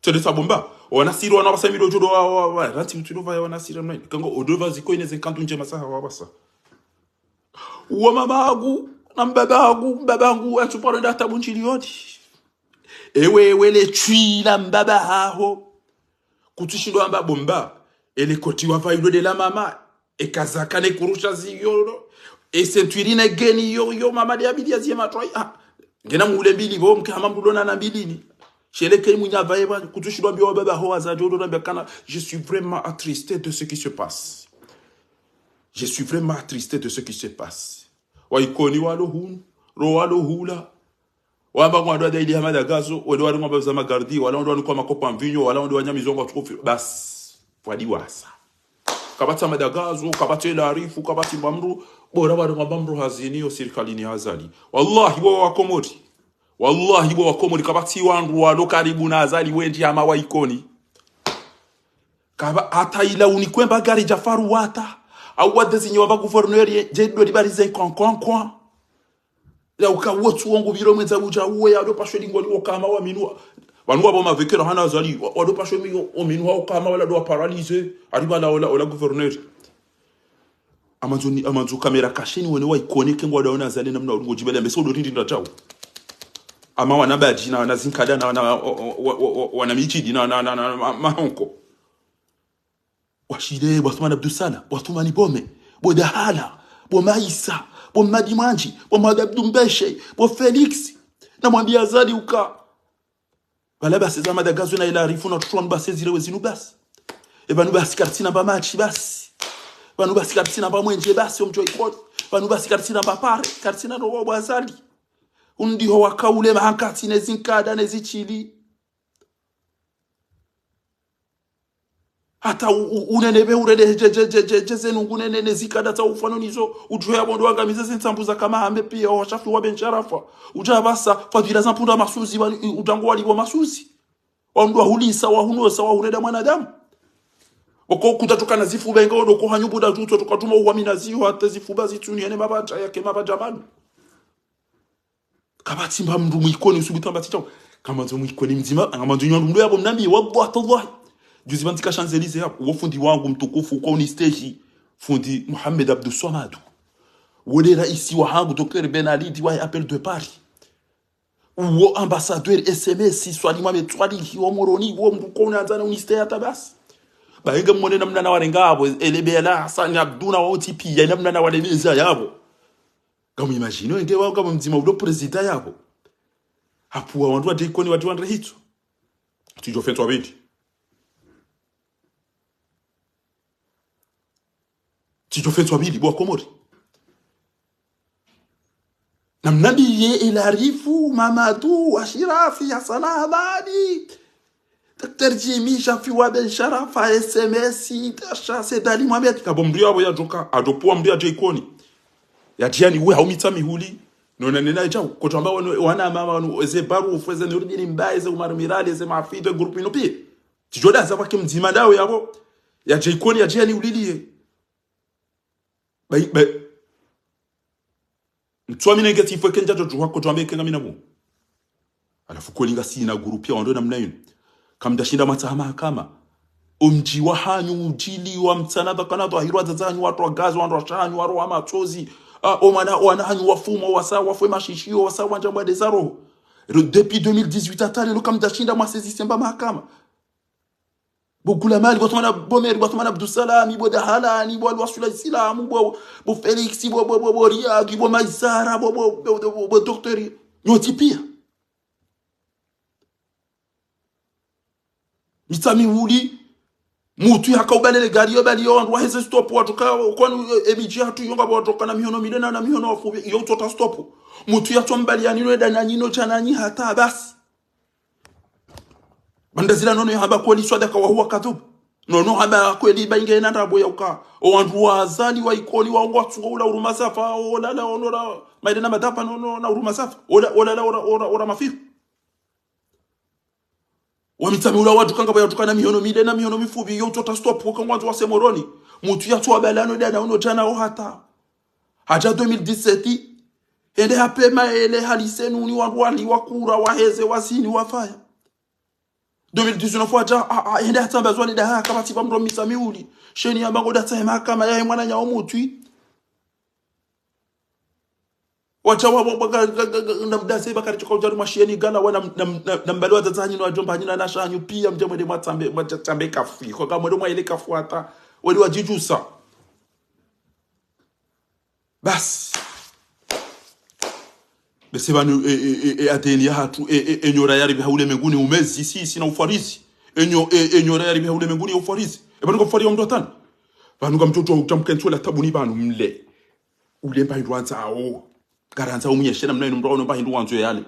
tede sabomba ona siri ona basamiro jodo wa ranti mtuduva ona siri mna kango odova ziko ine 50 nje masaha wabasa woma mahagu na mbabangu atuparo ndata bunchilioti ewe wele twila mbaba haho kutushindwa amba bomba ele koti wa failo de la mama e kazaka ne kurusha ziyoro e sentuirine geni yo mama de abidi azie matoi ngena mule mbili bo mkama mbulona na mbilini shele kay munya vaye ba kutushindwa biwa baba ho azajo do kana je suis vraiment attristé de ce qui se passe je suis vraiment attristé de ce qui se passe waikoni walo hunu ro walo hula wamba kwa ndo daili hamada gazo wale wale ngomba za magardi wala ndo kwa makopa mvinyo wala ndo wanyama mizongo tukufi bas fwadi wasa kabata madagazo kabata la arifu kabata mbamru bora wale ngomba hazini yo serikalini hazali wallahi bo wakomori kabati wangu walo karibu na azali wenji ama waikoni kaba hata ila unikwemba gari Jafaru wata au wadezinyo wa gouverneur jedo libarize konkon la ukawotu wangu biro mwenza buja uwe ya do pashwe ngoli okama wa minwa bantu abo mavekero hana azali wa do pashwe mi o minwa okama wala do paralyser ariba la gouverneur amanzo kamera kasheni wone wa ikoneke ngwa daona azali namna ngo jibele mbeso do rindi ndachao ama wana baji na wana zinkada na wana michidi na mahonko washide Othman Abdusala Othman Bome Bodahala Bomaisa Bomadi Manji Bomadi Abdumbeshe Bo Felix na mwambia Azali uka wala basi za madagazo na ila arifu na tutuwa mbase zile wezinu basi banu basi kartina ba machi basi banu basi kartina ba mwenje basi omjoi kwa banu basi kartina ba pare kartina no wa Azali undi ho wakaule mahankati nezinkada nezichili hata unenebe urede jezenu ngunene zikada ta ufano nizo ujoya bondo wangamize sentambuza kama hambe pia washafi wa bencharafa ujabasa fadila zampunda masuzi utango walibo masuzi wandwa hulisa wa hunosa wa ureda mwanadamu oko kutatoka zifu bengo ndo ko hanyubuda tuto tukatuma uamina ziho hata zifuba zituni ene mabaja yake mabaja manu kabati mba mndu mwikoni usubitamba ticho kama nzo mwikoni mzima kama nzo nyandu yabo mnambi wallahi juzi bantika Champs-Élysées hapo wafundi wangu mtukufu kwa ni stage fundi Mohamed Abdou Samad wole raisi wa hangu Dr Ben Ali di wa appel de Paris wo ambassadeur SMS swali mame twali wa moroni wo mbuko unaanza ni stage tabas bahenga mmone namna na warenga abo elebela Hassan Abduna wa OTP ya namna na wale neza yabo kama imagine ngeke wa kama mzima ulo president yabo hapo wandu wa dekoni watu wandre hitu tujo fetwa bidi Tijo fetwa bili bo komori na mnabiye ilarifu Mamadu Ashirafi ya Salahbadi Dr. Jimmy Shafi wa Ben Sharafa SMS Tasha Sedali Mohamed kabomrio abo ya joka adopo ambia Jaikoni ya jiani we haumita mihuli nona nena jao ko tamba wana mama wanu ze baru ufeze nurudini mbaye ze Umar Mirali ze mafide group ino pia tijoda za kwake mzima dawo yabo ya Jaikoni ya jiani ulilie bai mtuami negative kenja jojo wako tuambie kenga minabu alafu kolinga sina group ya wando namna yuni kamdashinda matahama kama umji wa hanyu ujili wa mtsanada kanado ahirwa zazanyu watu wa gazi watu wa shanyu watu wa machozi omana wana hanyu wafumo wafwe mashishio wasa wanja mwa desaro depuis 2018 atali lo kamdashinda mwa sezi semba mahakama bugula mali watumana bomeri watumana Abdusalami bo dahalani bo alwasula islamu bo Felix bo Riagi bo Maisara bo docteur nyoti pia mitami wuli mutu yakaubalele gari yobali yo wandu waheze stop watu kwani emiji hatu yonga watu kana mihono milena na mihono wafu yo tota stop mutu yatombali yanino dana nyino chananyi hata basi bandazila nono haba kweli swada kwa huwa kadhub nono haba kweli bainge na ndabo ya uka o wandu wazali wa ikoli wa ngwatsu ula uruma safa o lala onora maidena madapa nono na uruma safa ora mafifu wamitami ula watu kanga baya tukana mihono mide na mihono mifubi yo tota stop kwa mwanzo wa semoroni mutu ya tuwa balano dana uno jana o hata haja 2017 ende hapema ele halisenu ni wali wakura waheze wasini wafaya 2019 waja ende hata bazwani da kama tiba mro mitami uli sheni ya bango data ya kama ya mwana nya omutu wacha wabaka ndamdase bakari choko jaru masheni gala wana nambalwa zazanyi no ajomba nyina na shanyu pia mjamwe matambe kafi kwa kama ndo ile kafuata wali wajijusa bas bese banu ateni ya hatu enyora yari bihaule menguni umezi sisi na ufarizi enyora yari bihaule menguni ufarizi banu ko fari omdo tan banu kamtoto utamkentola tabuni banu mle ule mba ndwanza awo garanza umyeshena mnayo mndo mba hindu wanzo yale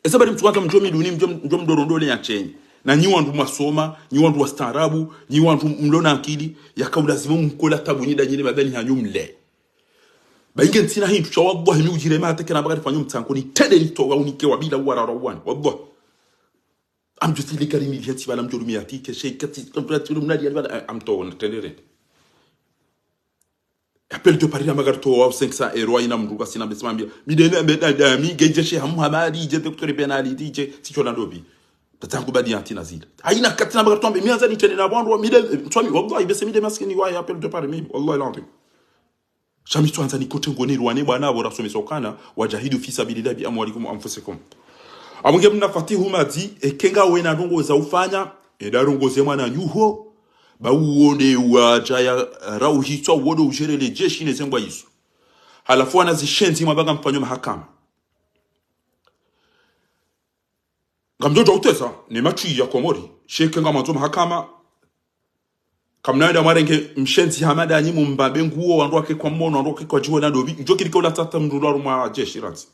esabari mtukanza mjomi duni mjom dorondole ya chenye na nyi wandu masoma nyi wandu wastaarabu nyi wandu mlona akili yakaulazima mkola tabuni danyine badani hanyumle bainge ntina hindu cha wallahi mi ujire ma tekena bagari fanyo mtankoni tede nitowa unike wabila warara wani wallahi amjutili karimi vyati bala mjolumi atike sheikati temperature mnadi yalbala amto tendere appel de Paris magarto wa 500 € ina mruka sina besimambia midene mbeda mi gejeshe hamu habari je docteur penali dije sichona ndobi tatangu badi antina zile haina katina magarto ambe mianza ni tene na bwandu midene twami wallahi bese midene maskini wa appel de Paris mi wallahi landim shami twanza ni kote ngoni ruane bwana abo rasomesa kana wajahidu fi sabilillah bi amwalikum anfusikum amunge mna fatihu madi ekenga wena ndongo za ufanya edarongo ze mwana nyuho ba uone waja ya rauhitwa wodo ujerele jeshi nezengwa yisu halafu anazishenzi mabaga mfanyo mahakama ngamjojo utesa ni machi ya komori sheke nga manzo mahakama kamnaenda marenge mshenzi hamada anyimu mbabe nguo wandoake kwa mmono wandoake kwa jiwe na dobi njokirika ula tata mrularu mwa jeshi ranzi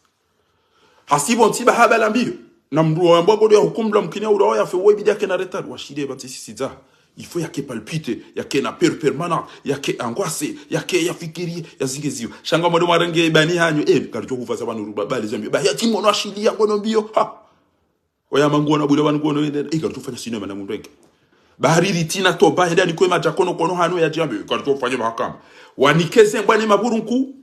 hasibo ntiba habala mbio na mruwa mbogo ya hukumla mkinia urawa ya fewe bidi yake na retard washide batisi sizaha il faut yake palpite yake na permanent yake angoisse yake yafikiri yazingezio shanga modo marenge bani hanyo kalicho kuvaza banu rubabali zambio ba yati mono ashilia ngono mbio ha oya mangona bule banu ngono kalicho fanya sinema na mundenge bahariri tina to ba heda ni kwema jakono kono hano ya jambe kalicho fanya mahakama wanikeze mbane maburunku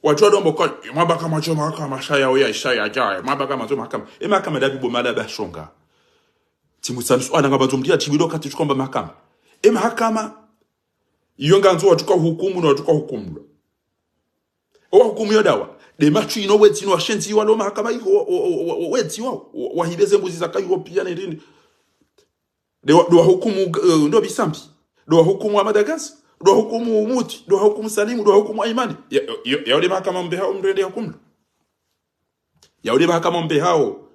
watu adombo kwa mabaka macho mahakama shaya oya ishaya jaya mabaka macho mahakama mahakama dabi bomala ba shonga timusansu anangabazomdia tibilo kati tukomba mahakama mahakama yonganzo watuka hukumu na watuka hukumu owa hukumu yodawa de machu ino weti no ashenzi walo mahakama iko weti wao wahibeze mbuzi zakayo pia nirindi de hukumu ndo bisambi do hukumu wa Madagascar do hukumu Muti do hukumu Salimu do hukumu Aimani ya ule mahakama mbe hao mrende hukumu ya ule mahakama mbe hao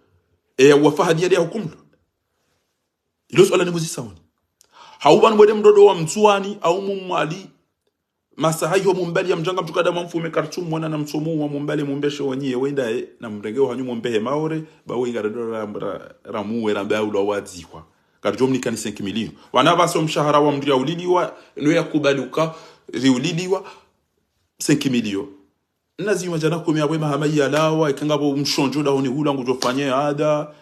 wafahadi ya hukumu ilo swala ni muzisawani hauban mwede mdodo wa mtuani au mumali masaha yo mumbali ya mjanga mtukada mfume kartum mwana na msomu wa mumbali mumbeshe wanyie wenda na mrengeo hanyu mumbehe maore ba winga ramuwe ramba ulo wadzikwa karjom ni kani 5 milioni wana baso mshahara wa mdia uliliwa no yakubaluka riuliliwa 5 milioni nazi majana kumi abwe mahama yalawa ikangabo mshonjo da honi hula ngujofanye ada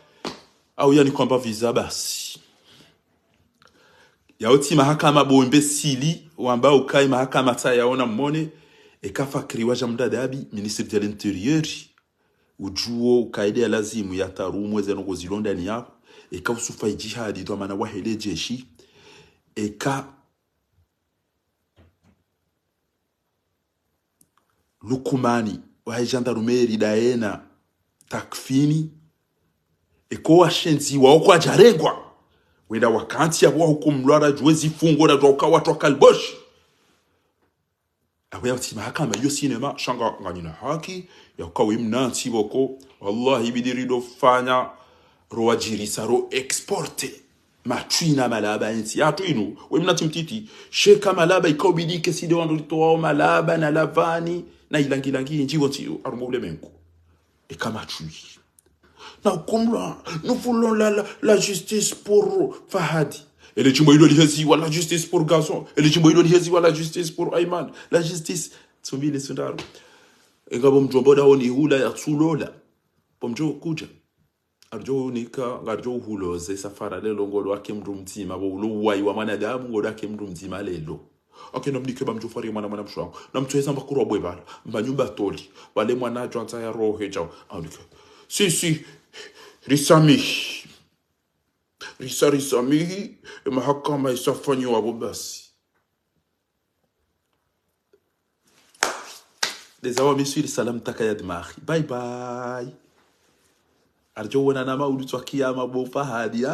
au yani kwamba visa basi yauti mahakama bombe sili wamba ukai mahakama tayaona mmone ekafakiriwa jamda dabi ministre de l'intérieur ujuo ukaide ya lazimu ya tarumu eze nongo zilonda ni yako eka usufa jihadi do mana wahele jeshi eka lukumani wa gendarmerie daena takfini eko washenzi wa okwa jarengwa wenda wakanti ya hukumlwara juwezi fungo na doka watu wakalbosh awe yauti mahakama yo sinema shanga nganyina haki ya ukawe mnanti boko wallahi bidirido fanya roajirisa ro exporte machina malaba inti atu inu we mnati mtiti sheka malaba ikobidi keside wando litoa malaba na lavani na ilangi njigo ti arumobule menko e kama chui na kumla nous voulons la justice pour Fahadi et le chimbo ilo lihezi wa la justice pour Gazon et le chimbo ilo lihezi wa la justice pour Ayman la justice tsumbi le sundaro e ngabo mjombo da oni hula ya tsulola pomjo kuja arjo nika ngarjo hulo ze safara lelo ngolo wake mndu mzima bo ulo wai wa manadamu ngolo wake mndu mzima lelo akena mnike bamjo fari mwana mshwangu na mtweza mbakuru bwebala mbanyumba toli wale mwana jwanza ya roho jao andike si risami mahakama isafanywa abo basi les awa messieurs salam takayad mahi bye bye arjo wana nama ulitwa kiyama bo Fahadi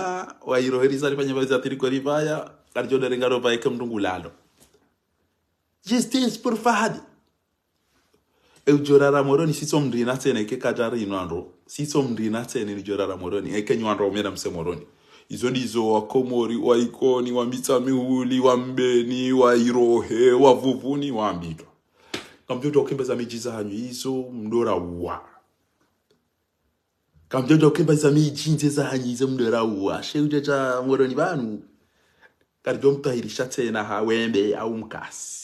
wa iroheri sari fanya baza tiriko ribaya arjo derengaro bae kamdungulalo justice pour Fahadi e jorara moroni si somndina tene ke kajari inwando si somndina tene ni jorara moroni e kenywanro mera mse moroni izo ndizo wa Komori wa Ikoni wa Mitsamihuli wa Mbeni wa Irohe wa Vuvuni wa Mbito kamjojo okembeza mijiza hanyu izo mdora wa kamjojo okembeza mijinze za hanyu izo mdora wa sheujeja moroni banu karjo mtahirisha tena hawembe au mkasi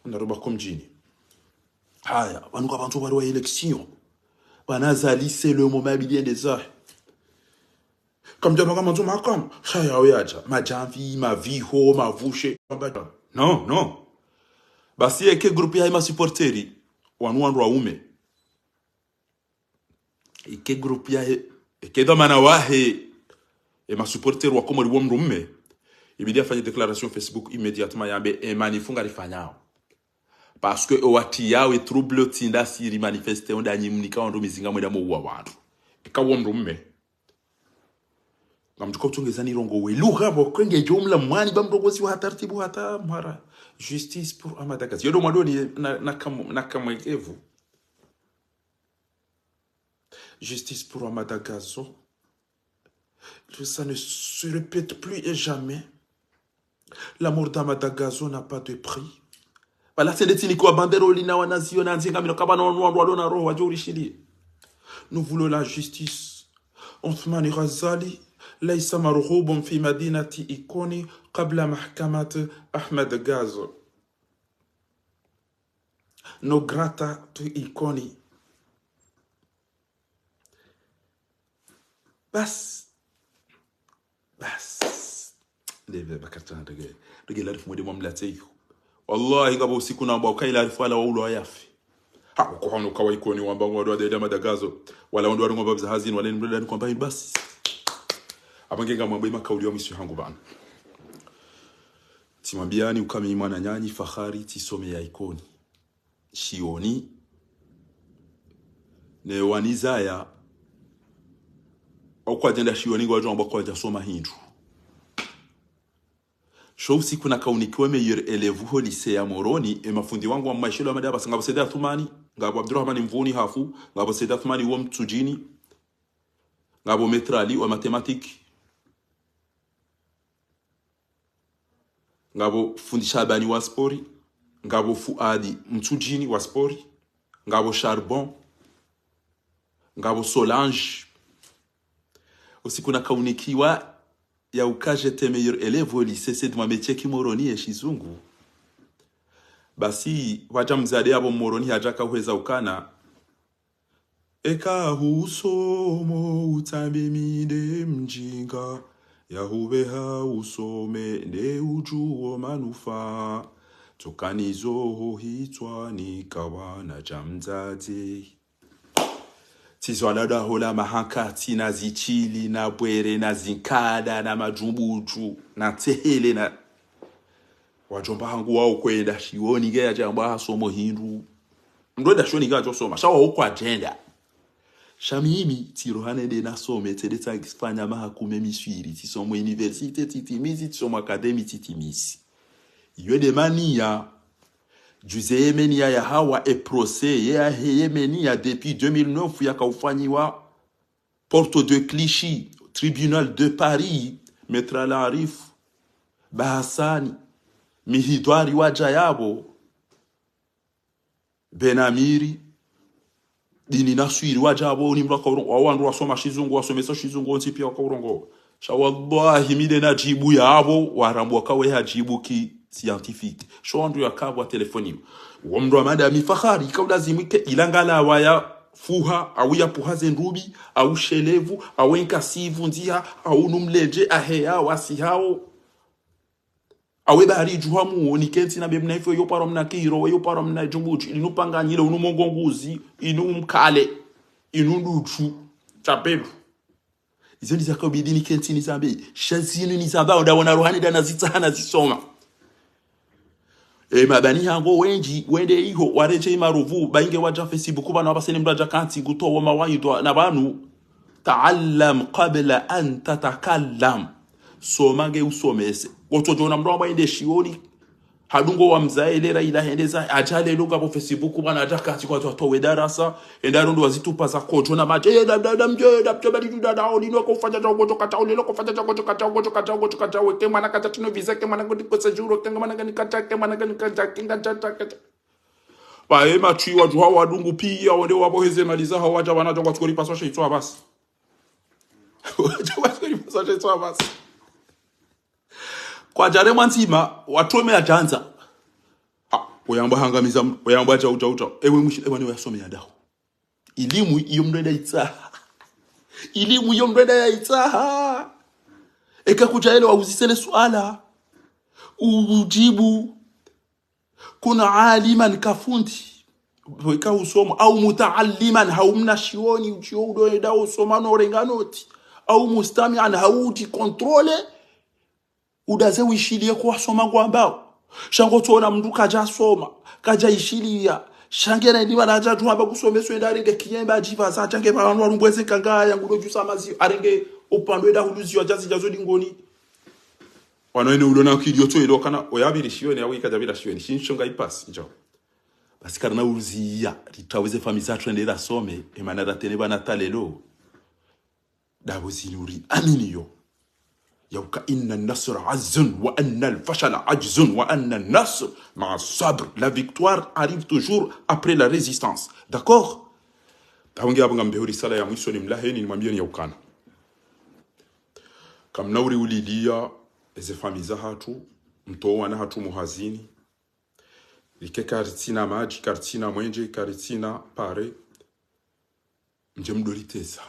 ndaruba komjini haya wanuka bantu bari wa election banazalise le moment bien des heures comme diable comme on makam haya oyaja majamvi maviho mavushe non basi eke groupe ya ma supporteri wanu waume eke groupe ya eke do mana wahe e ma supporteri wa Komori wa mrume ibidi afanye déclaration Facebook immédiatement yambe e manifunga rifanyao parce que wati yawe trouble tinda siri manifeste onda nyimnika ondo mizinga mwenda mo wa watu ikawo mrume ngamjuko tungezani rongo weluha bokwenge jumla mwani bamrogozi wa taratibu hata mara justice pour Amadagazi yodo mwadoni nakamwekevu justice pour Amadagazi ça ne se répète plus et jamais la mort d'Amadagazi n'a pas de prix. Voilà, c'est des tini kwa bandero lina wa nation na nzinga mino kaba no ndo na roho wajuri shili. Nous voulons la justice. Othmani Ghazali laysa marghubun fi madinati Ikoni qabla mahkamat Ahmed Gaz. No grata to Ikoni. Bas. Leve bakatana de l'arif mo de mom latayko. Wallahi ngabo usiku na mbao kaila alifala wa ulo ayafi hapo kwa hano kawa Ikoni wamba ngwa de Amadagazi wala ndo ngwa babza hazini wala mbrada ni kwamba basi abangenga mwamba makauli wa misi hangu bana timambiani ukami mwana nyanyi fahari tisome ya Ikoni shioni ne wanizaya au kwa jenda shioni ngwa jomba kwa jasoma hindu show siku na kaunikiwa meilleur élève ho lycée ya Moroni e mafundi wangu wa mashilo ya madaba ngabo Seda Thumani ngabo Abdurrahman Mvuni hafu ngabo Seda Thumani wa Mtsujini ngabo Metrali wa mathématique ngabo fundi Shabani wa spori ngabo Fuadi Mtsujini wa spori, ngabo Charbon, ngabo Solange. Aussi kuna kaunikiwa ya ukaje te meilleur élève au lycée, c'est de ma métier ki Moroni e Shizungu. Basi waja mzade abo Moroni hajaka uweza ukana eka husomo utambe mide mjinga ya hubeha usome ne ujuo manufa tokanizo hitwa ni kawana jamzaze tizwalada hola mahankati na zichili na bwere na zinkada na majumbuju na tehele na wajomba hangu wao kwenda shioni gaya jamba hasomo hindu mdoda shoni gaya josoma shawa huko agenda Shamimi tirohane de na some te de takifanya mahakume miswiri ti somo universite titimisi ti somo akademi titimisi ywe de mania juze yemenia ya hawa e procès ya yemenia depuis 2009 ya kaufanyiwa Porte de Clichy Tribunal de Paris Maître Larif Bahasani Mihidwari wajayabo Benamiri dini naswiri wajabo ni mraka wandu wasoma shizungu wasomesa shizungu nti pia wakaurongo sha wallahi mide na jibu yabo warambo kawe hajibu ki scientifique shondu yakabwa telefoni wamdo amanda mifahari kaulazimike ilangala waya fuha au ya puhaze ndubi au shelevu au enkasivu ndia au numleje aheya wasihao awe bahari juhamu ni kenti na bemna ifo yo paro mna kiro yo paro mna jumbuji inu panganyile unu mongonguzi inu mkale inu nduchu chapelu izo ndiza ko bidini kenti ni zambe shazinu ni zamba ndabona rohani dana zitsana zisoma mabani hango wenji wende iho wareje imaruvu bainge waja Facebook bana abasene mbaja kanti gutowa mawaido na banu ta'allam qabla an tatakallam somange usomese gotojona mndo abainde shioni hadungo wa mzaelera ila hendeza ajale lunga po Facebook bana atakati kwa watu wa darasa endarondo wazitupa za kojona maje dada mje dabali dada olino ko fanya jago kata olino ko fanya jago kata weke mana kata tino visa mana ko dikosa juro kenga mana gani kata mana gani kata kinga kata bae machi watu hawa wadungu pia wende waboheze maliza hawa waja bana jago tukori pasosha itwa basi jago tukori pasosha itwa basi kwa jare mwanzima watome ajanza oyamba hangamiza oyamba cha uta ewe mushile bwana yasome yadaho elimu iyo mreda itsa elimu iyo mreda ya itsa eka kujaele wauzisele swala ujibu kuna aliman kafundi weka usomo au mutaalliman haumna shioni uchiodo eda usoma no renganoti au mustami'an hauti controle udaze wishilie kwa soma kwambao shango tona mndu kaja soma kaja ishilia shangera ndi baraja tuamba kusomeswa ndarenge kiyemba jiva za change bantu warungweze kangaya ngudo jusa mazi arenge upandwe da huluzi wa jazi jazo dingoni wanoene ulona kidio to ilo kana oyabiri shiwe ne awika jabira shiwe shinshonga ipasi njo basi karna uziya litaweze famisa trendera some emanada tene bana talelo dabuzinuri aminiyo يوكا إن النصر عز وأن الفشل عجز وأن النصر مع الصبر. La victoire arrive toujours après la résistance. D'accord? Tawangi abanga mbehuri sala ya mwisho ni mlaheni ni mwambie ni yaukana. Kamnauri ulidia eze famiza hatu mtoa na hatu muhazini like karitina maji karitina mwenje karitina pare nje mdoliteza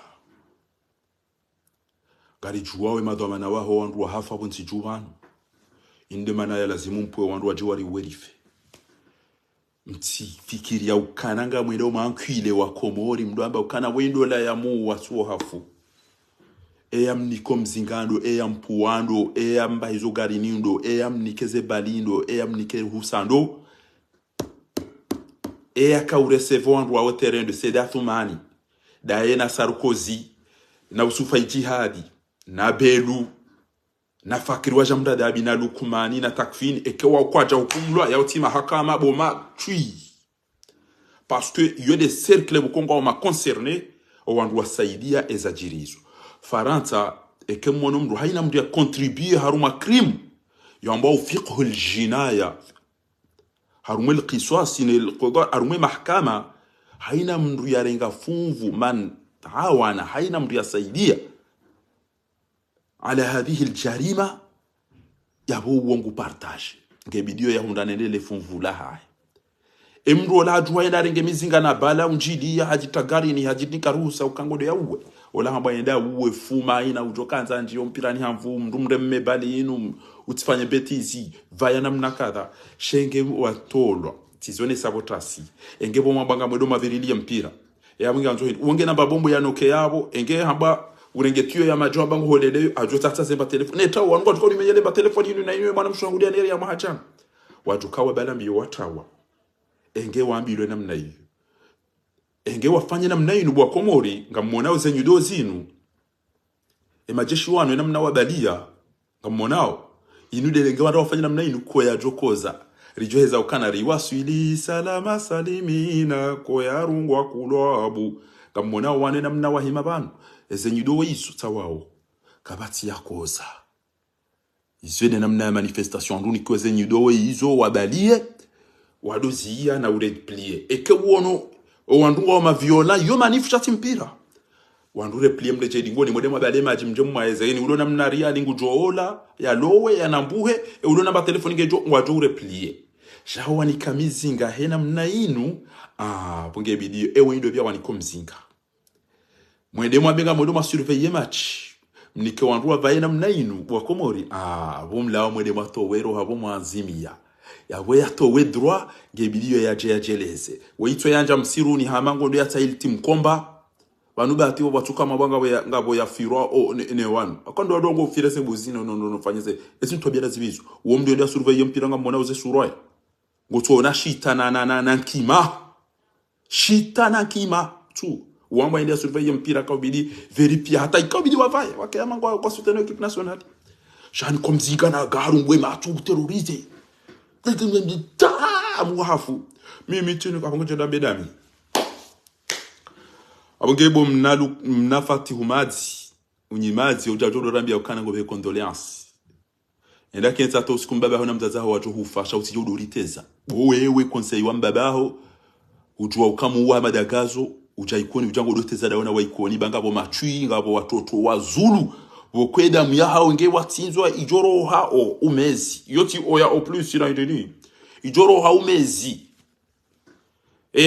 gari juwawe madhamana waho wandu wa hafa bunti juwanu inde mana ya lazimu mpwe wandu wa jiwari werife mti fikiri ya ukananga mwendo mankwile wa komori mduamba ukana wendo la ya muu wasuo hafu eyam nikom zingando eyam puando eyam bahizo gari nindo eyam nikeze balindo eyam nike husando eyaka uresevo wandu wa terrain de Sedathumani Daena Sarkozy na usufa jihadi na belu na fakiri wa jamda dabi na lukumani na takfini ekewa kwaja hukumlwa ya utima hakama boma tui parce que il y a des cercles au Congo ma concerné au wandu saidia ezajirizo faranta ekemwono mdu haina mdu ya contribuer haruma crime yamba ufiqhu aljinaya harumwe القصاص القضاء harumwe mahkama haina mndu yarenga funvu man tawana haina mndu yasaidia ala hadhihi aljarima yabo wongu partage ngebidio ya hundanendele funvu la hai emru la ajwa enda renge mizinga na bala unjili ya hajitagari ni hajitika ruhusa ukangode ya uwe ola hamba enda uwe fuma ina ujokanza njio mpirani hamvu mrumre mmebali inu utifanye betizi vaya namna kadha shenge watolwa tizone sabotasi engebo mabanga mwedo mavirili ya mpira ya mwinga nzohidi uonge namba bombo ya noke yabo enge hamba urengetio ya majo bangu holele ajo tata zemba telefoni neta wangu tukao nimenyele ba telefoni inu na inu mwana mshangulia nere ya mahachana watu kawe bala mbiyo watawa enge waambilwe namna hiyo enge wafanye namna hiyo bwa Komori ngamonao zenyu dozinu majeshi wanu namna wabalia ngamonao inu delenge wanda wafanye namna hiyo koya jokoza rijoheza ukana riwaswili salama salimina koya rungwa kulwabu ngamonao wane namna wahima banu zenyu do isu tawao kabati yakoza izwede namna ya manifestation nduni kwa zenyu do izo wabalie wadozia na ureplie eke wono wandu wa maviola yo manifestation timpira wandu replie mleje dingoni mode mabale maji mjemu maeze ni ulo namna ria lingu joola ya lowe ya nambuhe ulo namba telefoni ngejo wadu replie jawa ni kamizinga hena mna inu ponge bidio ewe ndo bya wanikomzinga mwende mwabenga modo ma surveiller match mnike wandu wa vaena mna inu wa Komori bomla mwende matowero habo mwanzimia yawe yatowe droit ngebidio ya jeleze weitwa yanja msiruni hamango ndo yata ilti mkomba banu bati bo batuka mabanga ngabo ya firwa ne wanu akondo adongo firese buzina no fanyeze esi ntobera zibizo uwo mndo ndo surveiller mpira ngamona uze suroya ngotona shitana na kima tu uamba ndo surveiller mpira kabidi verifia hata ikabidi wavaye wakaya ngo kwa soutenir équipe nationale shani komzinga na garu ngwe matu terroriser muhafu mimi tinu kabongo da bedami abongebo mnafati humadzi unyimadzi ujajodo rambia ukana ngobe condoléance enda kenza to sikumbaba hona mzazaho watu hufa shauti jodo riteza wewe conseil wa mbabaho ujua ukamu wa madagazo ujaikoni ujango doteza daona waikoni bangabo machui ngabo watoto wa Zulu vokweda myaha nge watsinzwa ijoro ha o umezi yoti oya o plus ina ideni ijoro ha umezi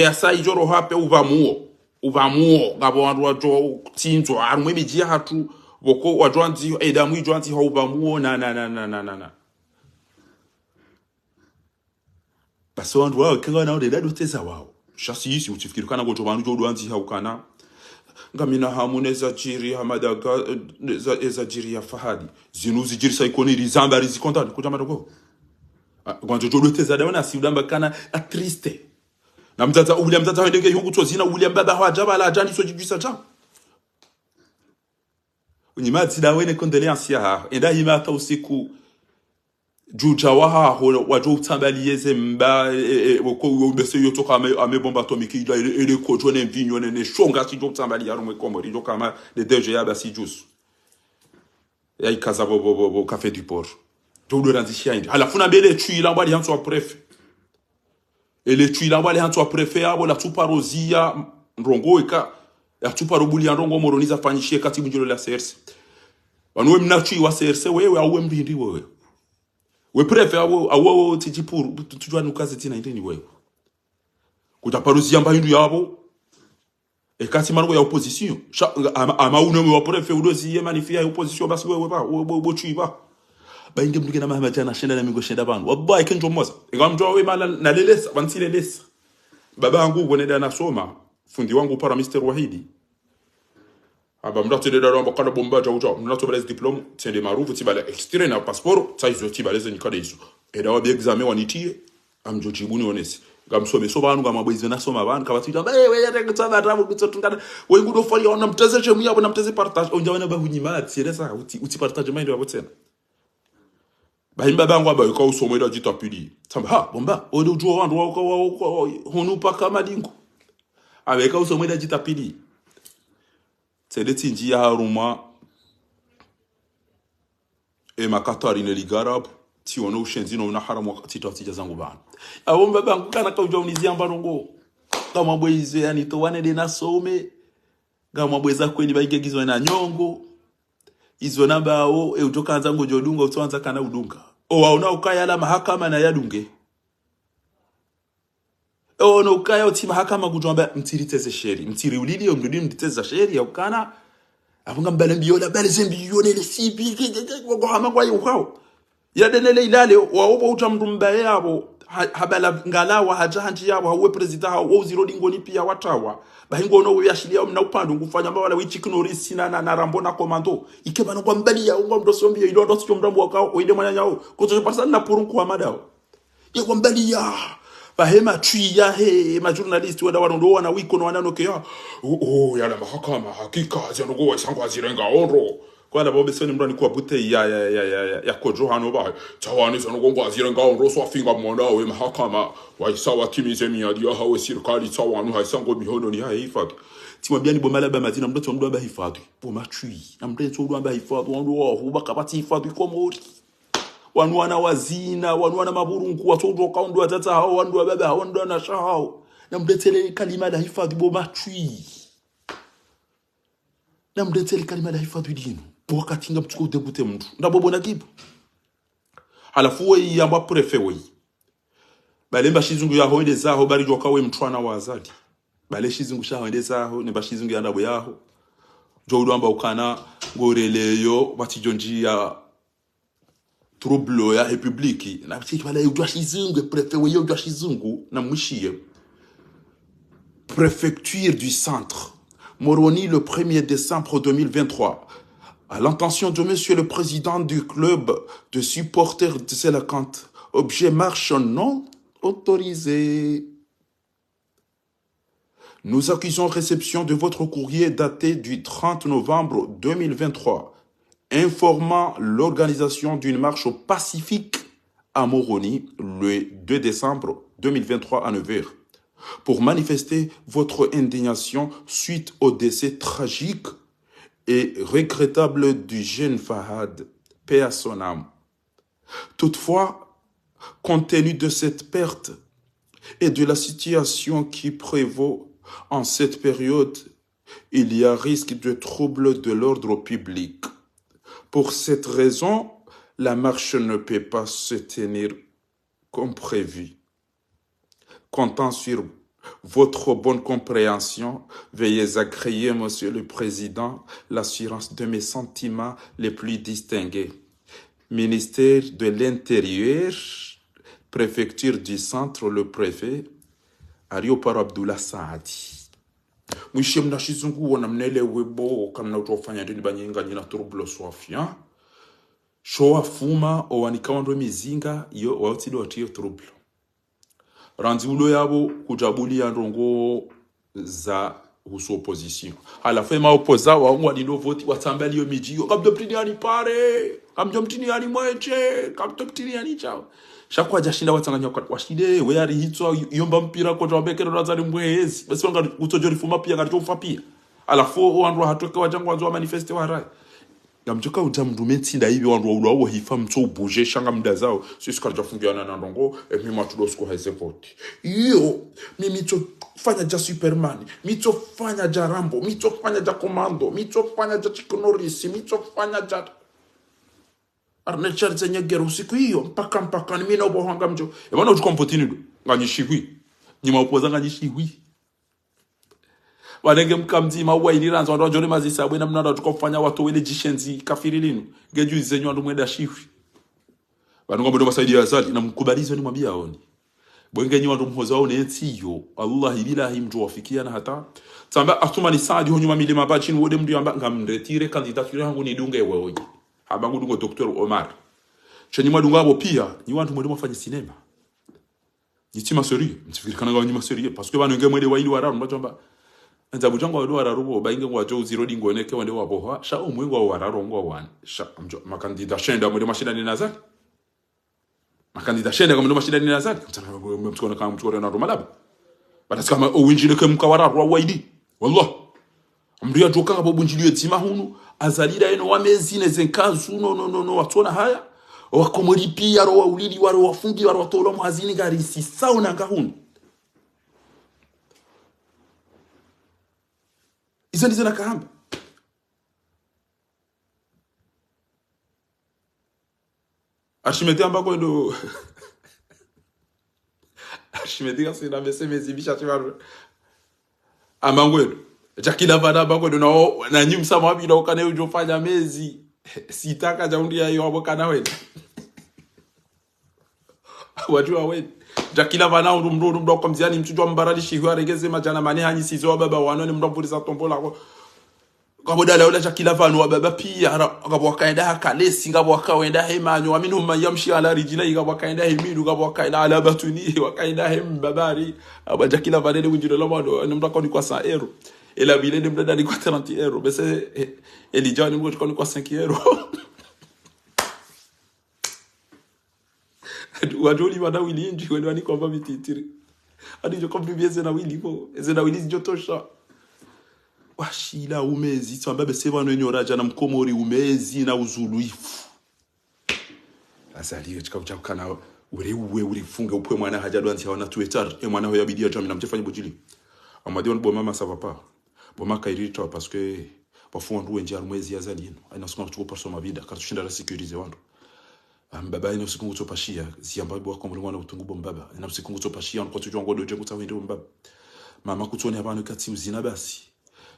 asa ijoro ha pe uvamuo ngabo wandu wajo tsinzwa arumwe mijia hatu voko wajwanzi edamu ijwanzi ha uvamuo na baso wandu wao kenga na ode doteza wao shasi yisi utifikirikana ngo jobandu jodwanzi ha ukana ngamina hamuneza jiri hamadaga eza jiri ya fahadi zinuzi jiri saikoni rizamba rizikontani kuja madoko kwanzo jodoteza daona si udamba kana triste na mzaza William mzaza wendenge yungu tozina William baba hawajaba la ajani so jigisa jam unyimati da wene condoléance ya enda himata usiku juja waha wajo utambalieze mba woko ubese yotoka amebomba atomiki ila ele kojo ne vinyo ne shonga si jo utambali yarumwe Komori jo kama de deje ya basi juice ya ikaza bo café du port jo do ranzishia indi ala funa bele tuila mbali hanso préfet ele tuila mbali hanso préfet abo la tuparozia ndongo eka ya tuparobuli ya ndongo moroniza fanyishie katibu njilo la CRC wanwe mnachi wa CRC wewe au mbindi wewe we prefe awo tijipuru tujwa nukaze tina ndeni wewe kutaparuzia mbahindu yabo ekati mango ya opposition ama uno wa prefe udozi ye manifia ya opposition basi wewe ba bo chiba ba inge mduke na mahama jana shenda na mingo shenda bantu wabba ikenjo moza ngamjwa we mala na lelesa bansile lesa baba wangu boneda na soma fundi wangu para Mr Wahidi aba mdato de daro mbakana bomba jauja mnato balez diplôme tient de marufu tibale extrait na passeport saizo tibalez ni kadeizo eda wabi examen wanitie amjo jibuni onesi ngamsome so banu ngamabwize na soma banu kabatita wewe yarekutsa batabu kutsotungana we ngudo fali ona mteze chemu yabo na mteze partage onja wana bahunyima tsiresa uti partage mind yabo tsena bahimba bangu aba ko usomo ida jitapili tamba bomba odo jo wandu wa honu paka madingo abeka usomo ida jitapili Tinji ya haruma e makatari ne ligarab tiona ushenzi no una haramu wakati tatija zangu bana abo baba yangu kana ka ujaunizia mbarongo kama bweze yani to wane de nasome kama bweza kweni baigegizwa na nyongo izo namba o utoka zangu jodunga utoanza kana udunga o waona ukaya la mahakama na yadunge o no ukaya uti mahakama kujomba mtiriteze sheri mtiri ulili mdudi mtiteza sheri ya ukana afunga mbale mbiola bale zembiyone le sibi ngo hama kwa yuhao ya denele ilale waobo utamdumbaye yabo habala ngalawa hajanji yabo hawe president hawo uzirodi ni pia watawa bahingo no yashilia mna upando ngufanya mbala wichikinorisi na rambo na komando ikebana kwa mbali ya ngo mdosombi ilo ndo sio mrambo wakao oide mwanya yao kuzo pasana na purunku wa madao ye kwa mbali ya bahema twi ya he ma journalist wanda wano wana wiko no wanano ke ya yala mahakama hakika zanogo wasango azirenga onro kwa la bobe soni mrani kwa bute ya kojo hano ba tawani zanogo ngo azirenga onro so afinga mwanda we mahakama wa isawa timize miadi ya hawe sirikali tawanu haisango mihono ni haifaki timwambiani bomala ba mazina mdoto mdo ba hifadhi boma twi na mdoto mdo ba hifadhi wando huba kabati hifadhi kwa mori wanwana wazina wanwana maburungu watoto kaundu watata hao wandu baba hao wandu na shao na mdetele kalima la hifadhi boma twi na mdetele kalima la hifadhi dino wakati nga mtuko debute mtu ndabobo na kibu halafu we yamba prefe we bale mbashizungu ya hoende zaho bari joka we mtwana wa azadi bale shizungu sha hoende zaho ne bashizungu ya ndabo yaho jodo amba ukana ngoreleyo batijonji ya trouble ya republiki na chiki bale ujwa shizungu prefe we ujwa shizungu na mwishiye préfecture du centre Moroni le 1er décembre 2023 à l'intention de monsieur le président du club de supporters de Selakant, objet marche non autorisé. Nous accusons réception de votre courrier daté du 30 novembre 2023, informant l'organisation d'une marche pacifique à Moroni le 2 décembre 2023 à 9h, pour manifester votre indignation suite au décès tragique et regrettable du jeune Fahad, paix à son âme. Toutefois, compte tenu de cette perte et de la situation qui prévaut en cette période, il y a risque de troubles de l'ordre public. Pour cette raison, la marche ne peut pas se tenir comme prévu. Comptant sur votre bonne compréhension, veuillez agréer, Monsieur le Président, l'assurance de mes sentiments les plus distingués. Ministère de l'Intérieur, Préfecture du Centre, le préfet, Ariopar Abdullah Saadi. Mwishe mnashizungu wana mnele webo kamna utofanya ndini banyinga njina turublo swafia. Showa fuma o wanikawando mizinga yo wautido watiyo turublo. Randi ulo yabo kujabuli ya ndongo za husu opposition. Ala fema opoza wa ungu wadino voti watambali yo mijiyo. Kamdo mtini yani pare. Kamdo mtini yani mweche. Kamdo mtini yani chao. Shakwa jashinda watanganya washide. Weyari hitwa yomba mpira kwa jwabekero razari mwezi. Besi wanga utojori fuma pia ngaricho ufapia. Ala fo wandu hatoke wajangu wanzu wa manifeste wa rai. Gamjoka utamdumenti nda hivi wandu wa ulawo hifa mto ubuje shanga mda zao. Sisi karja fungiana na ndongo. Mima tudosko haise voti. Iyo. Mito fanya ja Superman. Mito fanya ja Rambo. Mito fanya ja Komando. Mito fanya ja Chikonorisi. Mito fanya ja Arne charze nyegero usiku hiyo. Mpaka ni mina ubo hanga mjo. Wana utukompotini do. Nganyishihui. Nima upoza nganyishihui. Wanenge mkamzima uwa iliranza wadu wajole mazisa wena mnada tukofanya watu wele jishenzi kafiri linu geju izenyu wandu mweda shifi wanunga mwedo masaidi ya zali na mkubalizo ni mwambia honi Bwenge nyi wandu mhoza honi entiyo Allah ibilahi mtu wafikia na hata Tamba atuma ni saadi honyu mamili mabachini wode mdu yamba nga mretire kandidaturi hangu ni dunga ewe hoji Habangu dungo Dr. Omar Chenye mwadunga wabo pia nyi wandu mwedo mafanya sinema Nitima seri Ntifirikana nga wanyima seri Pasuke wanenge mwede wa ili wararu mbachamba Nza bujango wadu wararubo bainge wajo uzirodi ngoneke wende waboha sha umwengu wa wararongo wan sha makandida shenda mwede mashida ni nazari makandida shenda mwede mashida ni nazari mtukona kama mtukona na rumalaba badasi kama uwinjile ke mkawararu wa waidi wallah mriya joka abo bunjiliwe tima hunu azalida eno wamezine zenkazu no watona haya wakomori pia ro ulili waro wafungi waro tolo mwazini gari si sauna ngahuni izo ndizo nakahamba Archimede ambako ndo Archimede kasi na mezi bisha chiwaru amangwedo jakila vana ambako ndo na nyimsa mabida ukane ujofanya mezi sitaka jaundi yayo abokana wena wajua wena jakila vana urumru mdo komziani mchujwa mbarali shihwa regeze majana mani hanyi sizo baba wanone mdo purisa tombola ko kabodala ula jakila vanu baba pia ngabo kaenda kalesi ngabo kaenda hemanyo aminu mayamshi ala rijila ngabo kaenda hemidu ngabo kaenda ala batuni wakaenda hem babari abajakila vanele unjiro lomado nimdo ko ni kwa 100 euro ela bile de mdada ni kwa 30 euro bese elijani mgo ko ni kwa 5 euro wajoli wana wili nji wende wani kwa vititiri adi jo komplibieze na wili po ezena wili jotosha washila umezi twambabe sevano enyoraja na mkomori umezi na uzuluifu asaliyo chikauchakana urewe ulifunga upwe mwana hajadwa nti hawana tuetar mwana hoya bidia jami na mtefanya bojili amadi on bo mama ça va pas bo maka irita parce que parfois on ndia mwezi yazalino aina sokona tuko perso mavida katushinda la sécuriser wandu mbaba ina sikungu topashia ziamba bo akomwe mwana utungubo mbaba ina sikungu topashia on kwatujwa ngodo je kutawende mbaba mama kutone abantu kati uzina basi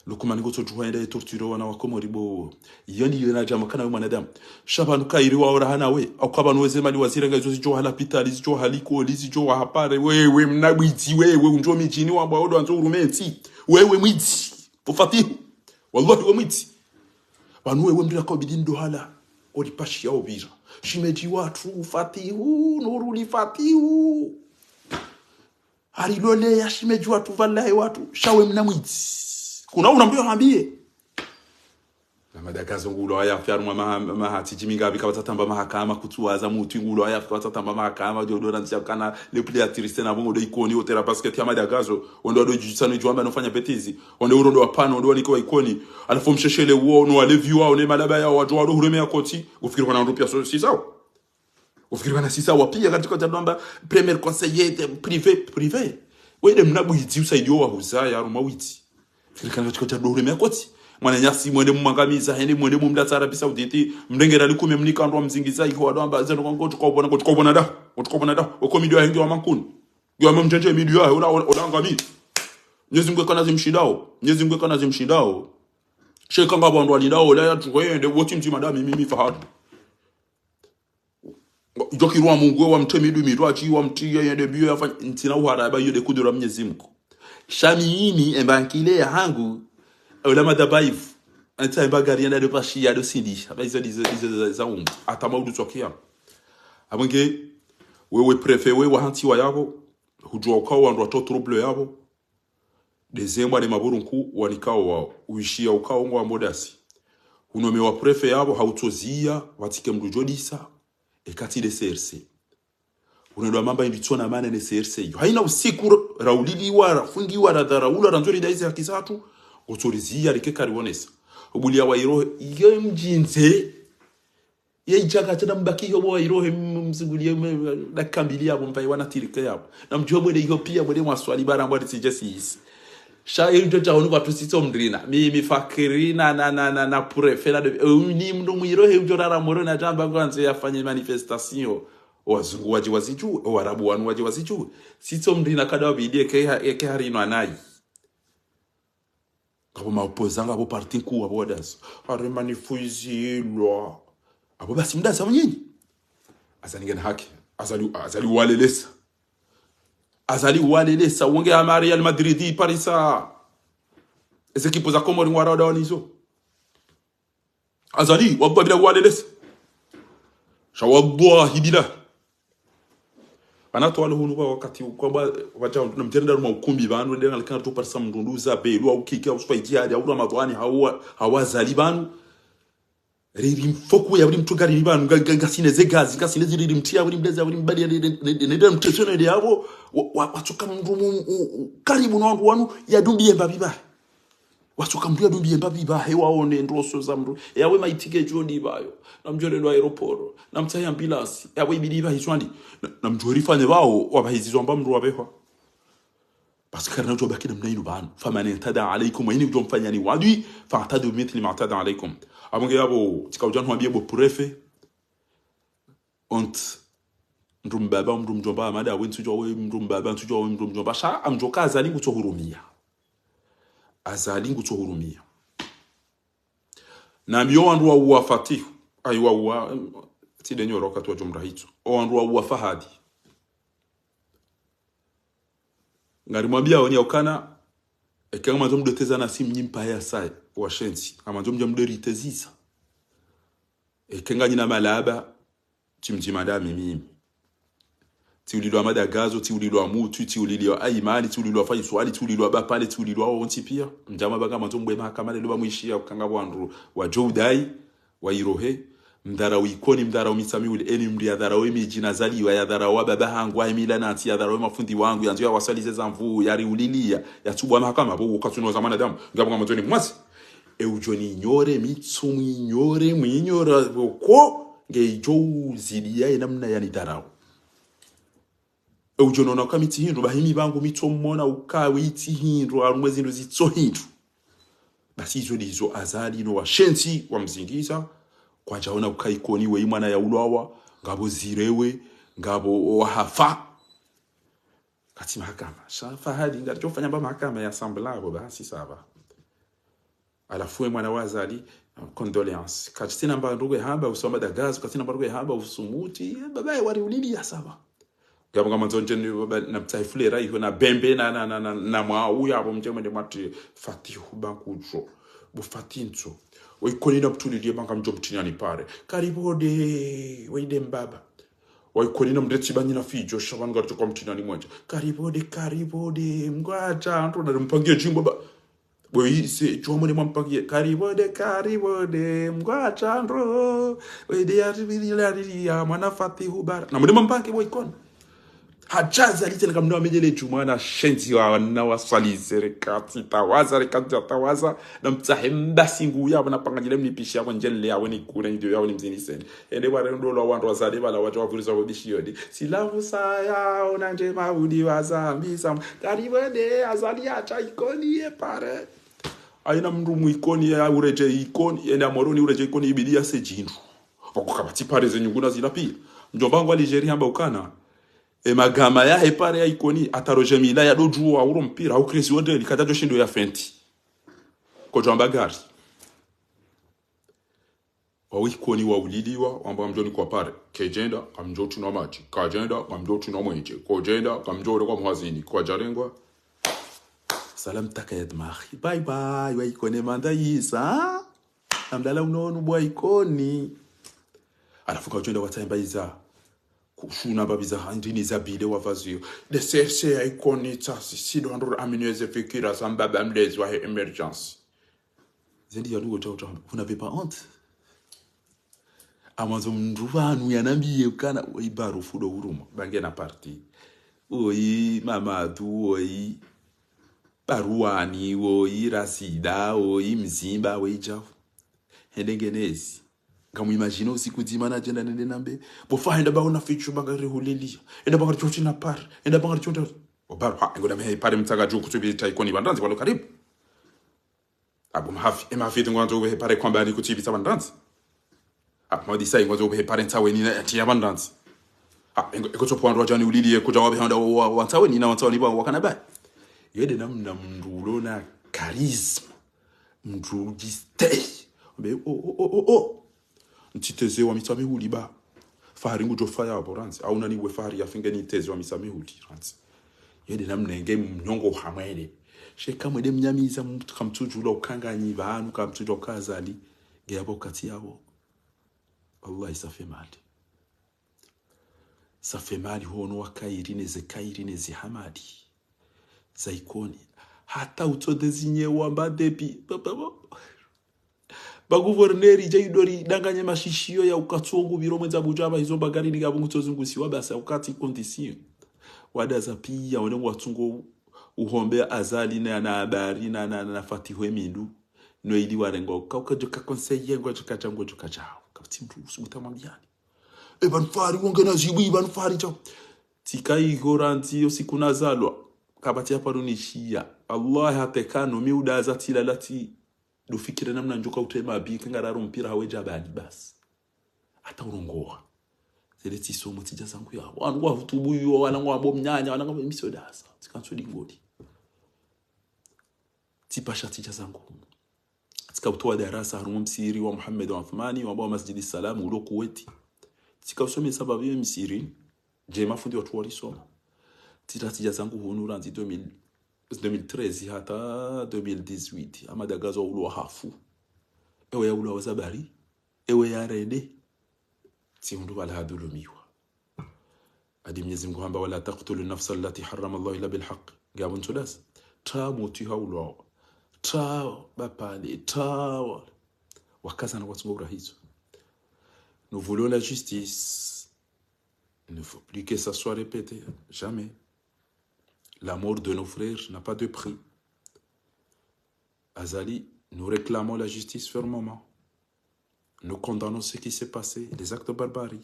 lokumani goto juhaenda torturo wana wakomori bo yani yana jama kana mwanadamu shabanu kairi wa ora hanawe akabanu weze mali wazira ngazo zijo hala pitali zijo haliko lizijo wa hapare wewe mnabwiti wewe unjo mijini wa baodo anzo urumenti wewe mwiti ufatihu wallahi wa mwiti banu wewe mndira ko bidindo hala olipashi ya obira shimeji watu fatihu nuruli fatihu alilole ya shimeji watu wallahi watu shawe mnamwiti kuna unambio hambie na madagazo ngulo aya afyaru mahati jiminga bika batatamba mahakama kutuwaza mutu ngulo aya afika batatamba mahakama jodo rantia kana le pli atriste na bongo do ikoni otera basket ya madagazo ondo do jitsano jwamba nofanya betizi ondo urondo wapano ondo niko ikoni alafu msheshele wo no alevi wao ne malaba ya watu wado huremea koti ufikiri kuna ndo pia si sawa ufikiri kana si sawa pia katika tandamba premier conseiller privé wewe mnabu yiti usaidio wa huzaya arumawiti fikirikana katika dore mekoti mwana nyasi mwende mumangamiza hende mwende mumdatara bisa uditi mndengera likume mnika ndo mzingiza iko adamba zendo kongo tukobona da okomidio hengi wa mankuni yo mamjenje midio ya odangami nyezi ngwe kana zimshidao sheka ngabo ndo alidao la tuende woti mtima madami mimi fahadu jokirwa mungu wa mtemidu mirwa chi wa mtiye yende bio yafanya ntina uharaba yode kudura Mwenyezi Mungu Shamiini embankile ya hangu ulama dabaifu anta embagari yana de pashi ya do sindi abazo dizo za atama udu tsokia abange wewe prefe wewe hanti wa yabo hujua ukao ndo watoto trouble yabo dezemba ni maburunku wanikao wao uishia ukao ngo modasi unome wa prefe yabo hautozia watike mdujodisa ekati de CRC unaenda mamba inditsona mana ne CRC haina usiku raulili wara fungi wara daraula ranzori daize hakizatu otorizia likekari wonesa ubulia wa irohe iyo mjinze yejaka tena mbaki yo wa irohe mzigulia na kambilia bomba wana tirike yabo na mjobo de iyo pia bode mwaswali bara mbwa tijesi shairi joja onu watu sito mdrina mimi fakirina na prefera de ni mndu mwirohe ujorara moro na jamba kwanze yafanye manifestation wazungu waji waziju warabu wanu waji waziju sito mdina kada bidie ke harino anai kabo maopozanga abo parti ku abo das are manifuzilwa abo basi mdasa mnyinyi azaningena haki azali walelesa wonge amari Real Madrid Parisa ese equipo za Komori ngwara dawanizo azali wabba bila walelesa shawallahi bila anato hunu ba wakati kwamba wacha namtenda ruma ukumbi bantu ndenga likana to parsa mndunduza belu au kika usfaijia ya ura madwani hawazali banu riri mfoku ya buri mtugari ribanu gasine zegazi gasine ziri mtia buri mbeza buri mbali nende mtesone de yabo watuka mndumu karibu na wanu ya dumbi emba biba watu kamria dumbi mbabi ba hewa one ndoso za mru yawe maitike joni bayo namjole lo aeroporo namtaya ambulance yawe bidiba hiswandi namjori fanye bao wabahizizwa mbamru wabehwa parce que kana joba kina mnainu banu faman intada alaykum wa inijum fanyani wadi fa'tadu mithli ma tada alaykum abonge yabo tikaujan hwambie bo prefe ont ndum baba ndum jomba amada wentu jo we ndum baba ntu jo we ndum jomba sha amjoka azali gutohurumia na myo wandu wa uwa fatihu aiwa uwa tidenyo roka tu jomra hitu o wandu wa uwa fahadi ngari mwambia oni okana ekanga mazom de tezana sim nyimpa ya sai wa shensi amazom jom de ritezisa ekanga nyina malaba timjimada mimi tiulilwa madagazo tiulilwa mutu tiulilwa aimani tiulilwa fa iswali tiulilwa bapale tiulilwa onti pia njama banga mazombe mahakama lelo bamuishia ukanga bwandu wa Joudai wa Irohe mdara wikoni mdara umisami ule eni mri adara wemi jina zali wa yadara wa baba hangu wa emila nanti yadara wema fundi wangu yanzu ya wasalize zamvu yari ulilia ya tubwa mahakama bo ukatuno zamana damu ngabanga mazoni mwasi ujoni nyore mitsumu nyore mwinyora ko ngejo zidia namna yani darao ujono na kamiti hindu bahimi bangu mitomona ukawe iti hindu arumwezi ndo zitso hindu basi izo lizo azali no washensi wa mzingiza kwa jaona ukaikoni we imana ya ulwawa ngabo zirewe ngabo wahafa kati mahakama shafa hadi ngati chofanya ba mahakama ya samblabo basi saba alafu mwana wazali condoléances kati tina mbanduge hamba usoma dagazo kati tina mbanduge hamba usumuti baba wari ulili ya saba gaba manzonje na mtaifulera iho na bembe na mwa uya abo mjema de mati fatihu bankujo bu fatinzo oikoni na ptulili banga mjomtinyani pare karibode weide mbaba oikoni na mdetsi banyina fijo shabanga to komtinyani mmoja karibode mgwacha ndo na mpangie jimbo ba boyise chomone mpangie karibode mgwacha ndo weide ya mwana fatihu bara na mdema mpangie boikoni hajaza litele kamno amejele jumana shenzi wa na wasalize rekati tawaza na mtahimba singu ya bana pangajile mnipishi ya njele ya weni kuna ndio ya weni mziniseni ende bare ndolo wantu wazade bala wacho wavuliza bobishi yodi silavu saya onanje maudi wazambisa karibode azali acha ikoni ye pare aina mndu ikoni ya ureje ikoni enda moroni ureje ikoni ibidia sejindu okukabati pare zenyunguna zilapia njombangu Algeria amba ukana magama ya hepare ya ikoni atarojemila ya doju wa uro mpira au kresi wonde likatajo shindo ya fenti ko jamba gari wa ikoni wa uliliwa wamba mjoni kwa pare kejenda kamjo tuna maji kajenda kamjo tuna mwenje kojenda kamjo kwa muhazini kwa jarengwa salam takayad mahi bye bye wa ikoni manda yisa amdala unono bwa ikoni alafu kajenda wataimba iza kushuna babiza handini zabile wavazio de serse ya ikoni tasi sido andro amineze fikira sambaba mlezi wa emergence zendi ya lugo chao vous n'avez pas honte amazo mnduvanu yanambiye kana oibaru fudo huruma bange na parti oi mamadu oi baruani oi rasida oi mzimba oi jafu hendengenezi kamu imagine usiku zima na jenda nende nambe bofa henda ba una fichu bagari hulelia enda bagari choti na par enda bagari choti obar ha ngoda me pare mtaga juku tubita ikoni bandanzi walo karibu abu mahafi emafi ngwanzo we pare kwamba ni kutibita bandanzi modi sai ngwanzo we pare ntawe ni na tia bandanzi ekoto pwandwa jani ulilie kuja wabe handa wantawe ni na wantawe ni ba wakana ba yede namna mndulo na charisme mnduji stay be ntiteze wa misami huliba fahari ngujo faya aboranzi au nani we fahari yafinge ni teze wa misami huli ranzi yede namnenge mnyongo hamwele sheka mwede mnyamiza mtu kamtujula ukanganyi banu kamtujula kazali ngeyabo kati yabo wallahi safe mali hono wakairine ze hamadi zaikoni hata utodezinye wamba depi baguverneri jaidori danganye mashishio ya ukatsungu biromwenza bujaba hizo bagari nigabungu tozungusiwa basa ukati condition wadaza pia wone watsungo uhombe azali na habari na fatihwe mindu no ili warengo kauka joka conseiller ngo joka chango joka chao kapti mtu usimutamwambiani banfari wonge na zibu banfari chao tikai horanti usiku nazalwa kabati hapa runishia Allah hatekano miuda za tilalati dufikire namna njoka utema bika ngararo mpira haweja bani basi hata urongoa zile tisomo tija zangu yabo anwa hutubu yo wala ngwa bomnyanya wala ngwa misodasa tikansodi ngodi tipasha tija zangu tikautoa darasa harumu msiri wa Muhammad wa Uthmani wa Masjidi Salam ulo Kuwait tikausome sababu ya msiri je mafundi watu walisoma tija zangu hunura nzi 2013 hata 2018 amadagazo ulo hafu ewe ya ulo wazabari ewe ya rede tiundu wala hadulumiwa adi Mwenyezi Mungu hamba wala taqtulu nafsa allati harrama Allah illa bil haqq gabun tulas tamuti haulo ta bapale ta wakaza na watu bora hizo. Nous voulons la justice. Il ne faut plus que ça soit répété jamais. La mort de nos frères n'a pas de prix. Azali, nous réclamons la justice fermement. Nous condamnons ce qui s'est passé, les actes de barbarie.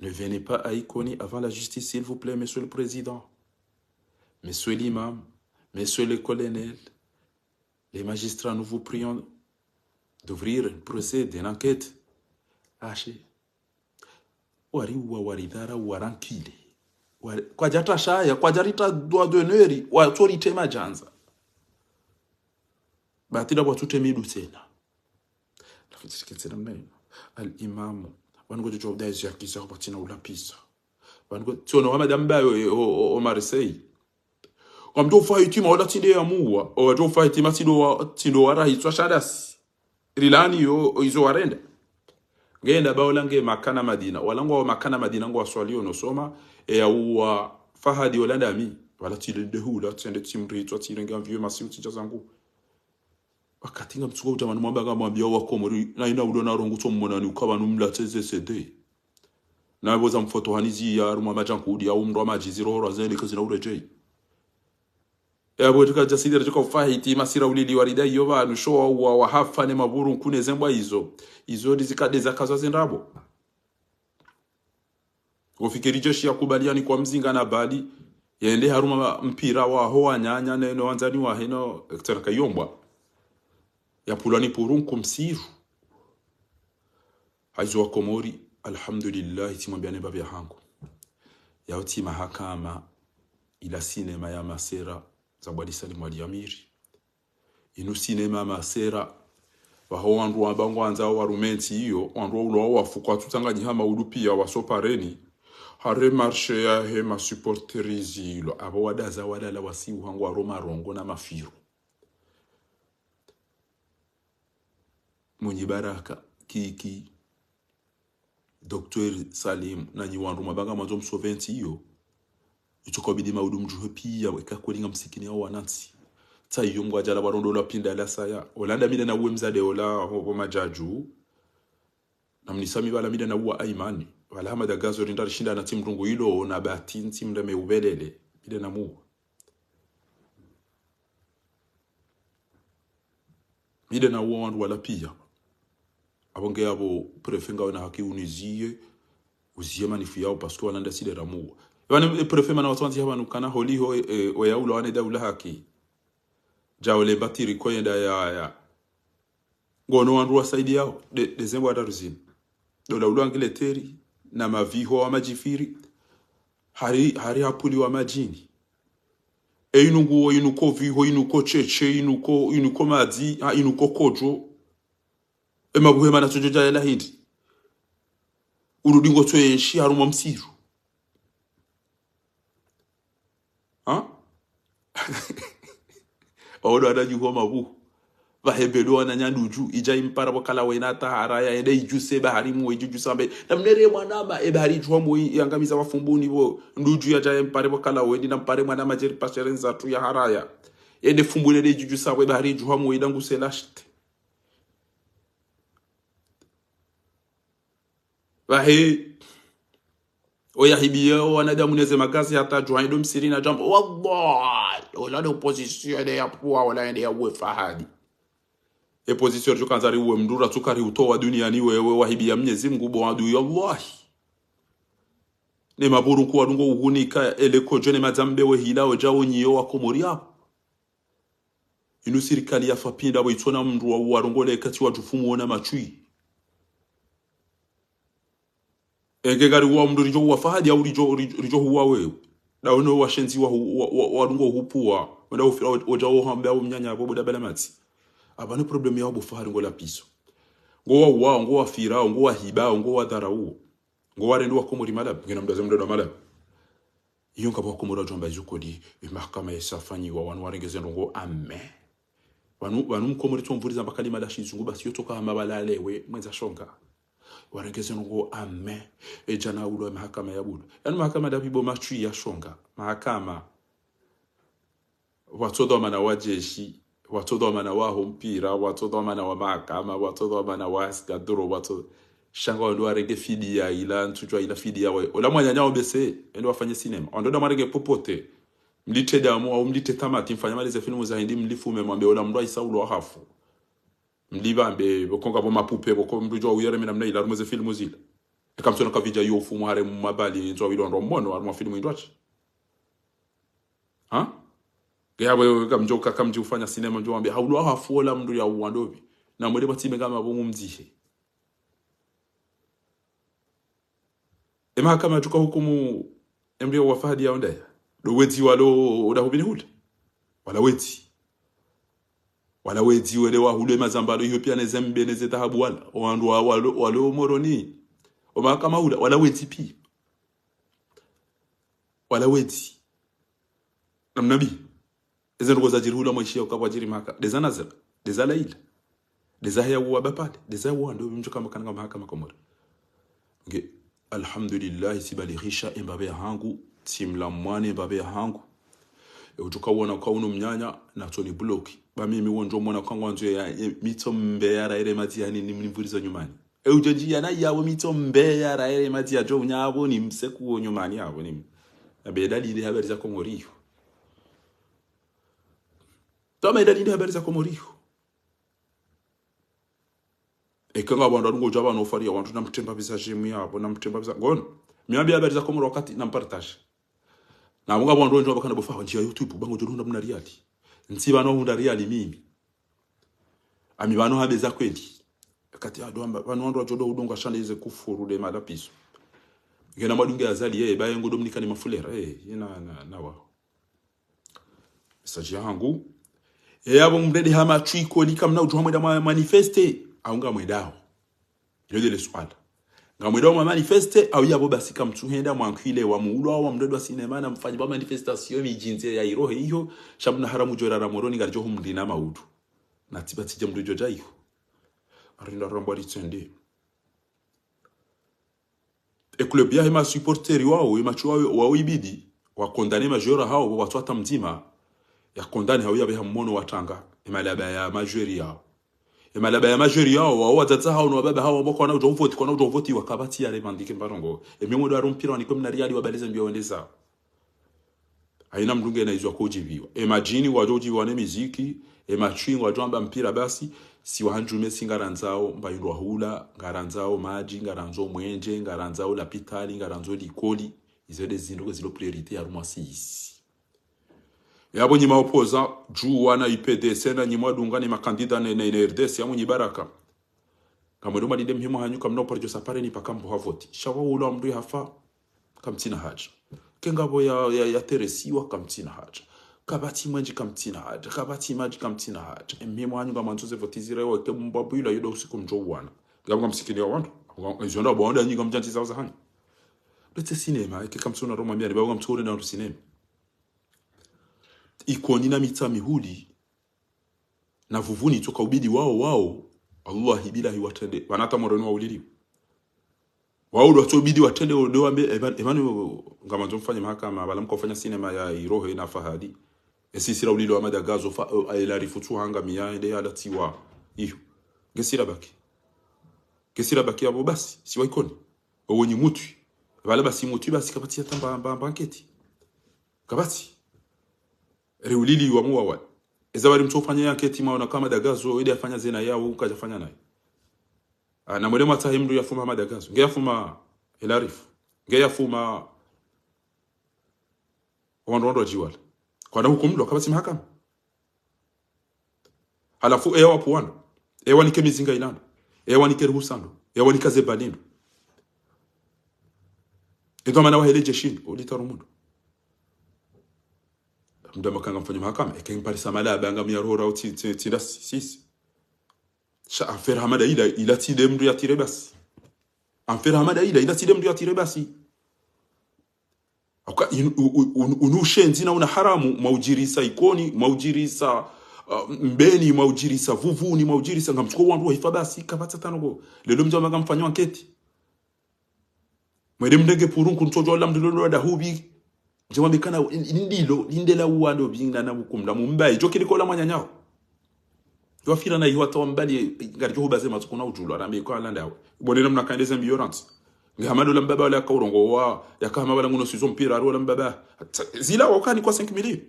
Ne venez pas à Ikoni avant la justice, s'il vous plaît, monsieur le président, monsieur l'imam, monsieur le colonel, les magistrats, nous vous prions d'ouvrir un procès, d'une enquête. Ache. Wari waridara warankile. Kwa jata shaya, kwa jarita doa doneri, watori tema janza. Batida watute midu tena. Lafitiketsena mnayo. Al-imamu. Wango jojo daisi ya kisa kupatina ulapisa. Wango tiono wama dambayo o Marseille. Wamdo faiti ma wala tinde ya muwa. O wajo faiti ma tindo wara hitwa shadasi. Rilani yo izo warenda. Genda baulange makana Madina. Walango wa makana Madina ngo waswalio no soma. Ya uwa fahadi walanda mi. Wala tinde dehula. Tende timri hitwa tinde nga vieux masi utija zangu. Wakati nga mtuko utamani mwambaga mwambia wakomori na ina udona rongu tomona ni ukaba numlateze sede na boza mfoto hanizi ya rumwa majankudi ya umro majiziro horo zene kazina urejei ya botuka jasidira joka fahiti masira ulili warida yo bantu sho wa hafa ne maburu nkune zembwa izo dizikade zakazo zendabo ofikiri jeshi ya kubaliani kwa mzinga na bali yaende haruma mpira wa hoa nyanya neno wanzani wa heno ekteraka yombwa ya pulani purun kumsiru haizo wa Komori alhamdulillah timwambia ne babia hangu ya uti mahakama ila sinema ya masera za Bwali Salim Wali Amiri inu sinema masera waho wandu wabangu wanzao warumenti hiyo wandu ulo wafukwa tutanganyi hama ulupia wasopareni hare marshe ya hema supporterizi ilo abo wadaza wadala wasi uhangu wa Roma rongo na mafiru mwenye baraka kiki Dr. Salim na nyiwandu mabanga mwanzo msoventi hiyo ichokobidi maudu mjuhe pia weka kulinga msikini hao wanansi ta iyo mgwajala warondo la pinda la saya olanda mida na uwe mzade ola hobo majaju na mnisami wala mida na uwa aimani wala hama da gazo rindari shinda na timu rungu hilo na batin timu da meubelele mida na muwa mida na uwa wandu wala pia abonge abo prefenga wana haki unizie uzie manifu yao pasko wananda sile ramuwa yani prefema na watuanzi haba nukana holiho oya ulo wane da ula haki jawele batiri koyenda ya ngono wandu wa saidi yao dezembo wada ruzini dola ulu angile teri na maviho wa majifiri hari hapuli wa majini inungu inuko viho inuko cheche inuko madzi inuko kojo emabuhema na tujoja ya lahindi urudingo tuenshi haruma msiru odo adajugo mabu bahebelo wana nyanduju ija impara bokala wena tahara ya ende ijuse bahari mu ejuju sambe namnere mwanama e bahari jwa mu yangamiza wafumbuni bo nduju ya ja impare bokala wendi nampare mwana majeri pasherenza tu ya haraya ende fumbule de juju sambe bahari jwa mu idangu selashte bahe oya hibiya wanadamu neze magazi hata juhaido msiri na jambo wallahi wala opposition ya poa wala ende ya uefa hadi opposition jo kanzari uwe mdura tukari utoa duniani wewe wahibiya Mwenyezi Mungu bo adu yallahi ne maburu kwa dungo uhunika eleko jone mazambe we hilao jawo nyiyo wa komori hapo inu sirikali ya fapinda bo itona mndu wa warongole kati wa jufumu ona machui engegari wa mndu rijo wa fahadi au rijo huwa wewe na ono washenzi wa dungo hupua wenda ojawo hambe au mnyanya bobo da belamati abane problem ya bo fahari ngola piso ngo wa fira ngo wa hiba ngo wa dharau ngo wa rendo wa komori malab ngena mdaze mdodo malab iyo ngabo komora jomba zukodi mahakama yasafanyi wa wanu warengeze ngo amen wanu mkomori tumvuriza mbakali madashi zungu basi yotoka amabalalewe mwenza shonga warengeze ngo amen ejana ulo mahakama ya budu yani mahakama da bibo machui ya shonga mahakama watodo mana wajeshi watodo mana wa mpira watodo mana wa mahakama watodo mana wa skadoro watodo shanga ndo arege fidia ila ntujwa ila fidia we ola mwanya obese ndo wafanye cinema ndo marege popote mlite damu au mlite tamati mfanya malize filmu za hindi mlifume mwambe ola mndo isaulo hafu mlibambe bokonga bo mapupe boko mdujo uyere mina mna ila rumoze filmu zile ekamsona ka video yo fumu hare mabali nzo wilo ndo mmono armo filmu indwachi ha gabo kamjoka kamji ufanya cinema njo mwambe haulo hafu ola mndo ya uwandobi na mwede batime kama bo mumzihe mahakama tuka hukumu emrio wa fahadi ya ondaya do wezi walo udahubini hule wala wezi wele wa hule mazambalo hiyo pia nezembe neze dhahabu walo moroni o mahakama hula wala wezi pi wala wezi namnabi ezen goza jirhula mwishia ukabwajiri mahakama deza nazar deza laila deza haya uwa bapade deza uwa ndo mjuka makanga mahakama komora nge alhamdulillah sibalihisha embabe hangu timla mwane embabe hangu utukawona kauno mnyanya na toni bloki ba mimi wonjo mwana kangwanzo ya mitombe ya raire mati yani ni mvurizo nyumani ujoji yana yawo mitombe ya raire mati ya jo nyabo ni mseku nyumani yabo ni abedali ile habari za komoriho tama idali ile habari za komoriho ekanga banda ngo jaba no faria wantu namtemba visage mu yabo namtemba visa ngono miambi habari za komoro wakati na partage na munga banda njo bakana bofa njia YouTube bango jolunda mna reali ntsiba no hunda reali mimi ami bano habeza kweli kati adomba bano ndo jodo udonga shandeze kufuru de madapiso ngena madunge azali yeye baye ngo dominika ni mafulera ina nawa message yangu yabo mdede hama chiko likamna ujuhamwe manifeste aunga mwedao ile swala ngamwedao ma manifeste au yabo basi kamtuhenda mwankwile wa muulo wa mdodo wa sinema na mfanyi ba manifestation mijinze ya irohe hiyo shabuna haramu jorara moroni garjo humndina maudu na tibati jamdo jojayo arinda rambo ritende e club ya hema supporteri wao imacho wao ibidi wa kondane majora hao watu hata mzima ya kondane hao yabe hamono watanga imalaba ya majori yao emalaba ya majori yao wa watata hao no baba hao boko na ujovoti kwa na ujovoti wakabati ya remandike mbarongo emimo ndo arumpira ni komna riali wabaliza mbio wendeza aina mdunge na izwa kujibiwa imagine wajoji wane muziki emachingo wajamba mpira basi si wahanjume singaranzao mbayindwa hula ngaranzao maji ngaranzo mwenje ngaranzao lapitali ngaranzo likoli izede zinduko zilo priorite ya rumwasisi yabo nyima opoza juu wana IPDC na nyima dungani makandida na RDC ya mwenye baraka kama doma dide mhimu hanyuka mno porjo sapare ni pakambo havoti shawa ulo mdu hafa kamtina haja kengabo ya teresiwa kamtina haja kabati manji kamtina haja kabati maji kamtina haja mhimu hanyuka mantuze votizire wa kembabu ila yodo usiku mjo wana ngabo msikini wandu izonda bonda nyinga mjanti za hanyu lete sinema ikikamsuna Roma mbia ni bago mtsuri na sinema ikoni na mitami huli na vuvuni toka ubidi wao Allah bilahi watende wanata moroni wa ulili wao ndo ubidi watende ndo ambe emanu ngama mfanye mahakama bala mkofanya sinema ya iroho ina fahadi esisira ulili wa madagazo fa ila rifutu hanga miya ende ala tiwa hiyo gesira baki abo basi si waikoni wenye mutu Vala basi motu basi kapati tamba banketi. Kapati. Reulili wa muwa. Ezawari mtofanya anketi maona kama dagazo ili afanya zina yao ukajafanya naye. Na mwelema tahimdu yafuma madagazo. Ngeya fuma elarifu. Ngeya fuma wandondo jiwala. Kwa na hukumlo kabasi mahakama. Halafu ewa puwano. Ewa nike mizinga ilando. Ewa nike ruhusando. Ewa nike zebalindo. Ndo mana wahele jeshini. Olitaru mundu. Mda makanga mfanyo mahakama. Eke parisa mala banga miyarora au tida sisi. Sha anfer hamada ila tide mdu ya tire basi. Anfer hamada ila tide mdu ya tire basi. Unushenzi na una haramu maujirisa ikoni, maujirisa mbeni, maujirisa vuvuni, maujirisa ngamchuko wandu wa hifabasi kapata tanogo. Lelo mjama ngamfanyo anketi. Mwede mdege purunku ntojo la mdulolo da hubi. Njema bikana indilo, indela uwando binga na mukumda mumbai. Joki likola mwanyanyao. Wafira na iwata wambali ngarijo hubaze matukuna ujulo. Arambi kwa alanda. Mwede na mnakaendeze mbiyoransi. Ngamado la mbaba wala kaurongo wa yakama wala ngono sizo mpira aro la mbaba zila wakani kwa 5 milioni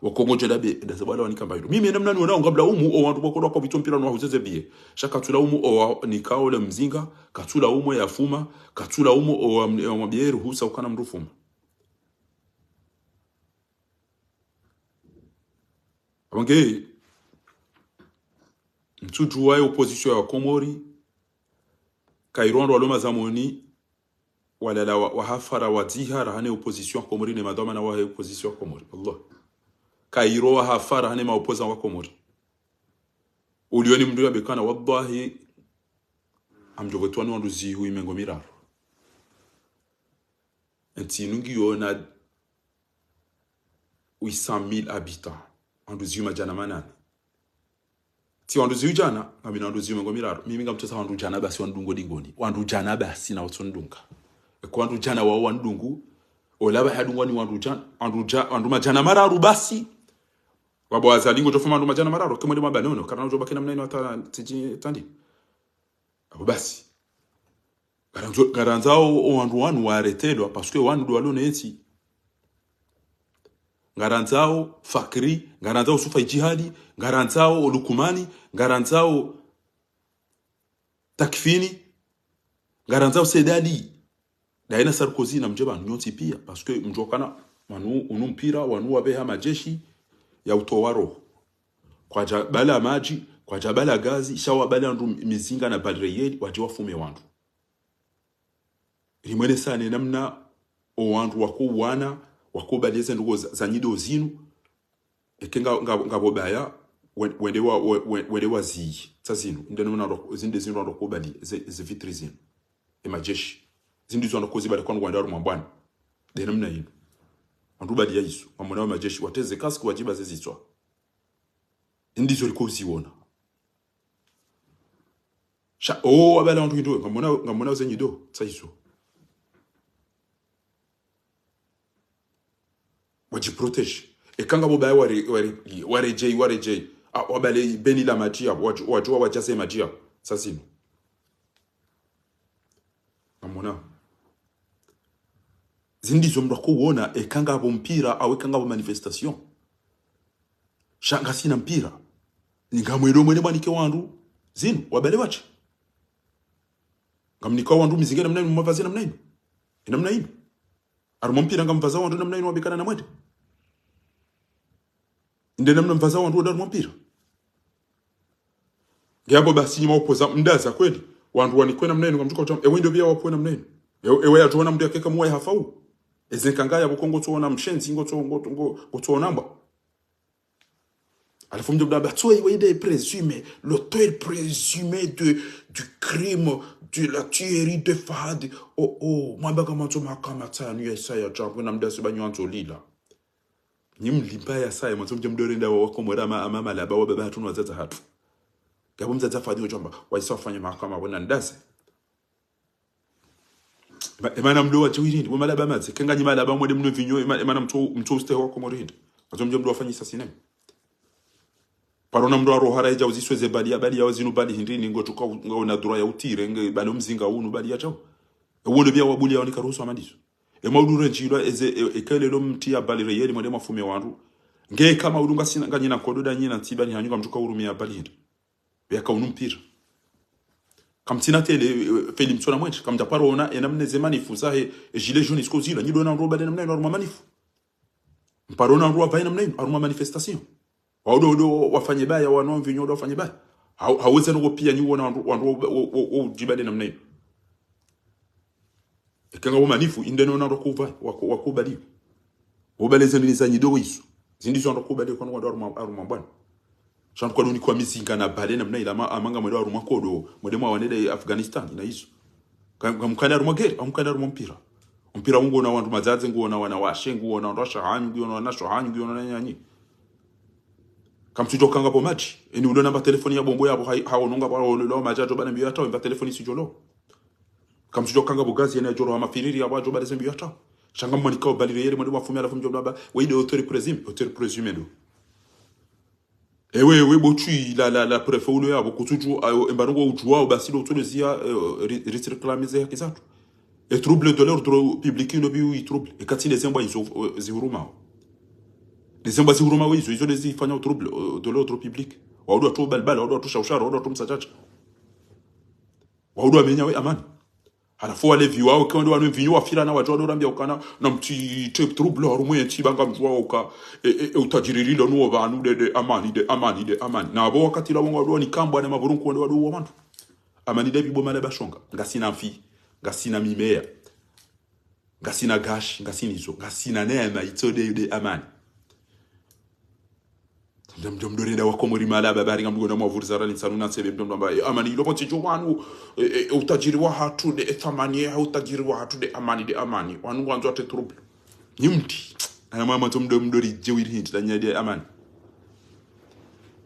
wakongo jelabe ndazabala wanika mbayo mimi namna ni wanao ngabla umu o wantu bokolo kwa bitu mpira no huzeze biye shaka tula umu o nikao le mzinga katula umu ya fuma katula umu o mabieru husa ukana mrufuma abange mtuju wa opposition ya Komori Kairondo waloma zamoni wala la wahafara waziha rahane opposition Komori ne madama na wahe opposition Komori Allah Kairo wahafara hane maopoza wa Komori ulioni mndu ya bekana wallahi amjogotwani wandu zihu imengo miraro enti nungi yona 800,000 habitants wandu zihu majana manane ti wandu zihu jana ngabina wandu zihu imengo miraro mimi ngamtesa wandu jana basi wandu ngodingoni wandu jana basi na otondunga kwa wandu jana wa wandu olaba hadungwa ni wandu majana mararu basi wabo azalingo tofuma wandu majana mararu kemwe maba nono kana ujoba kina mnaino hata tiji tandi abo basi garanzao wandu wanu waretelwa parce que wandu walone eti garanzao fakri garanzao sufa jihadi garanzao olukumani garanzao takfini garanzao sedali daina Sarkozy na mjeba nyoti pia parce que mjokana manu unumpira wanu wabeha majeshi ya utowaro kwa jabala maji kwa jabala gazi shawa bala ndu mizinga na badreyeli waje wafume wandu limwele sana namna o wandu wako wana wako baleze ndugo za nyido zinu ekenga ngabobaya wende wazi tsazinu ndeno na zinde zinu ndo kubali ze vitri zinu e majeshi zindi zona kozi bali kwa ngwandaru mwambwana de namna yino andu bali ya Yesu wamona majeshi wateze kasko wajiba zezitswa ndizo likozi wona sha abala andu ndo ngamona zenyido tsaiso waji protege ekanga bobaya warejei wabale beni la magia wajua wajase magia sasino ngamona zindi zomdo ko wona ekanga abo mpira awe kanga abo manifestation shanga sina mpira ningamwelo mwene bwanike wandu zinu wabale wache ngamnika wandu mizinga namna mavazi namna ino namna ino armo mpira ngamvaza wandu namna ino wabekana na mwete inde namna mvaza wandu ndarmo mpira ngiyabo basi nyima opoza mdaza kweli wandu wanikwe namna ino ngamtuka utam ewe ndio bia wapo namna ino ewe atuona mndu yakeka muwe hafau ezenkangaya bukongo tuona mshenzi ngo tuonamba alafu mjomba batoi wede présumé l'auteur présumé du crime de la tuerie de Fahad mwamba kama to makama tanu ya saya jabu na mdasi banywanzo lila nyimlimba ya saya mwanzo mjomdorenda wako mwera amama laba wababa hatu wazaza hatu gabo mzaza Fahad njomba waisafanya makama bona ndase emana mlo wa chiwirindi wamala bamaze kenga nyimala ba mwede mno vinyo emana mto uste wako morindi mwanzo mjomdo wafanyisa sinema parona mdo arohara eja uzisweze bali ya wazinu bali hindini ngo tuka ngona dura ya utire nge bali mzinga unu bali ya chao wole bia wabuli ya wanika ruhusu amandizo maudure njilwa ekele lo mti ya balire yeli mwende mafume wandu nge kama udunga sina nganyina kododa nyina ntiba ni hanyuka mtuka urumia balire bia kaunumpira kamtina tele Philippe Sona mwenche kam japaro ona enamne zemani fuza he gilet jaune iskozila ni dona roba de namne normal manif mparona roba vaina namne aruma manifestation waudo wafanye baya wano vinyo do wafanye baya hawezi ngo pia ni wona wandu jibade namne ekanga manifu indeno na rokuva wakubali obaleze niliza nyido isu zindizo ndokubali kwa ndo aruma bwana shantu kwa doni kwa mizinga na bale namna ila amanga mwede aruma kodo mwede mwa wanede Afghanistan ina isu kamkana aruma gere amkana aruma mpira ungo na wandu mazaze ngo na wana washengu wana ndosha hanyu ngo na wanasho hanyu ngo na nyanyi kamtujo kanga po match eni ulo namba telefoni ya bombo yabo haononga ba lo majajo bana mbiyo hata mba telefoni sijolo kamtujo kanga bogazi yana joro amafiriri ya bajo bale mbiyo hata shanga mwanika balire yere mwede mafumia la fumjo baba weide auteur présumé do ewe botu la préfet ulo yabo kutuju embarongo ujua basilo tulezia reclamiser hakizatu et trouble de l'ordre public no bi trouble et katine zemba izo zihuruma les embassy huruma wizo izo lezi fanya trouble de l'ordre public waudo to balbala waudo to shaushara waudo to msachacha waudo amenya we amani halafu wale viwao kwa ndo wanu vinyo wafira na wajua dorambia ukana na mti trouble harumwe ntibanga mjwa uka utajiriri lo no banu de amani na abo wakati la bongo ni kambwa na maburunku ndo wadu wamantu amani de bibo male bashonga ngasina mfi ngasina mimea ngasina gash ngasina izo ngasina neema itode de amani mdore da wakomori mala babari ngamgo na mavurza rani sanuna sebe mdomba amani lopoti jowanu utajiri wa hatu de thamani ya utajiri wa hatu de amani wanu wanzo ate trouble nyimti na mama mdori jewiri hinti danyade amani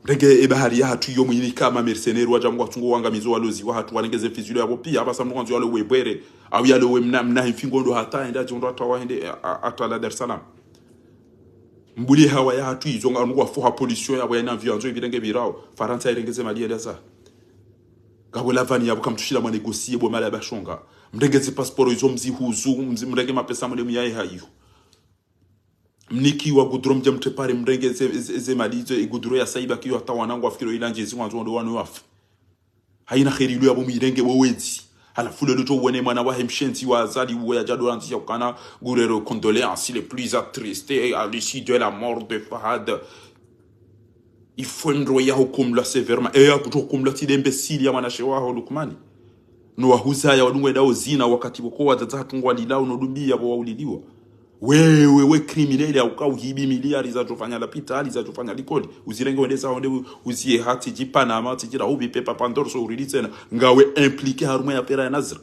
Rege bahari ya hatu yomu yini kama mercenaire wajamwa tungo wangamizo walozi wa hatu wanengeze fizilo yabo pia abasa mwanzo walo webwere au yalo we mna mfingo ndo hata enda jondo atawa hende atala Dar es Salaam mbuli hawa ya hatu izo ngwa fo ha pollution yabo yana vianzo evidenge birao Faransa irengeze mali ya za gabo lavani yabo kamtushila mwa negosier bo mala bashonga mrengeze passport izo mzihuzu mrenge mapesa mwe muyaye hayo mniki wa gudrom jamte pare mrengeze ze malizo igudro ya saiba kiyo hata wanangu afikiro ilanje zinwanzo ndo wanu wafu haina kheri lu yabo mirenge wowezi halafu le to wone mwana wa hemshenzi wa azali wo ya jado anti yakana gurero condoléances les plus attristés à l'issue de la mort de Fahad il faut ndoya hukum la sévèrement et ya hukum la tide imbécile ya mwanashe wa Lukmani no wahuza ya wadungwe dao zina wakati boko watatungwa lilao no dumbia bo wauliliwa wewe criminel ya ukauhibi miliari za jofanya la pitali za jofanya likoli uzirenge wendeza onde uzie hati jipana amati jira ubi pepa pandorso urilitsena ngawe impliqué haruma ya pera ya Nazra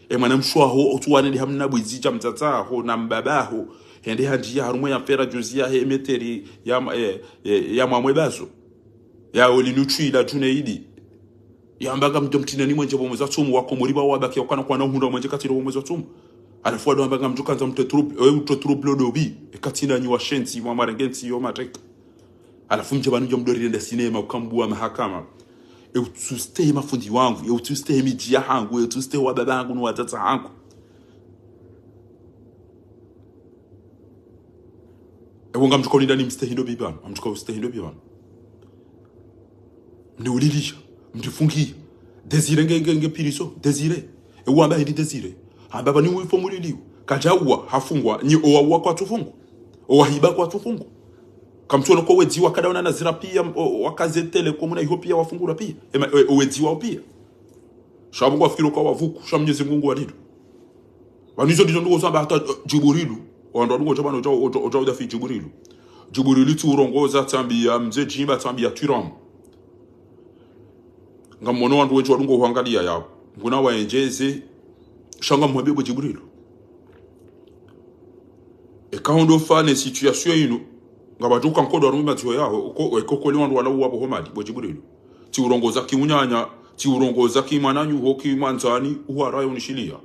e mwana mshwa ho otuwane hamna bwizija mtata ho na mbabaho hende hanjia haruma ya pera juzia he meteri ya mwamwe bazo ya olinuchi la juneidi ya mbaga mtomtinani mwenje bomoza tumu wako muriba wabaki okana kwa na hunda mwenje katiro bomoza tumu alafu ado ambanga mtukanza mte trouble dobi ekatina nyi washenzi wa marengenzi yo matreka alafu nje banu jomdori nda sinema ukambua mahakama utuste mafundi wangu utuste mijia hangu utuste wa babangu no watata hangu wonga mtukoni ndani mstehindo bibana amtuka ustehindo bibana mne ulilisha mtufungi desire ngenge piriso desire wamba hindi desire ababa ni wifo muliliwa kajawa hafungwa ni owa kwa tufungu owahiba kwa tufungu kamtuona ko wedziwa kada ona nazira pia wakazetele ko muna ihopia wafungura pia wedziwa pia shabu kwa fikiro kwa wavuku shamnyezi Mungu walido banizo dizo ndo samba hata Jibrilu wando ndo jabana oja fi Jibrilu tu urongoza tambia mze jimba tambia turam ngamono wandu wejo ndo huangalia yao nguna waenjeze shanga mwebego Jibrilu ekaondo fane situation ino ngabatuka nkodo arumba tiyo yaho ekokoli wandu wala uwabo homadi bo Jibrilu ti urongoza kiunyanya ti urongoza kimananyu hoki manzani uwarayo nishilia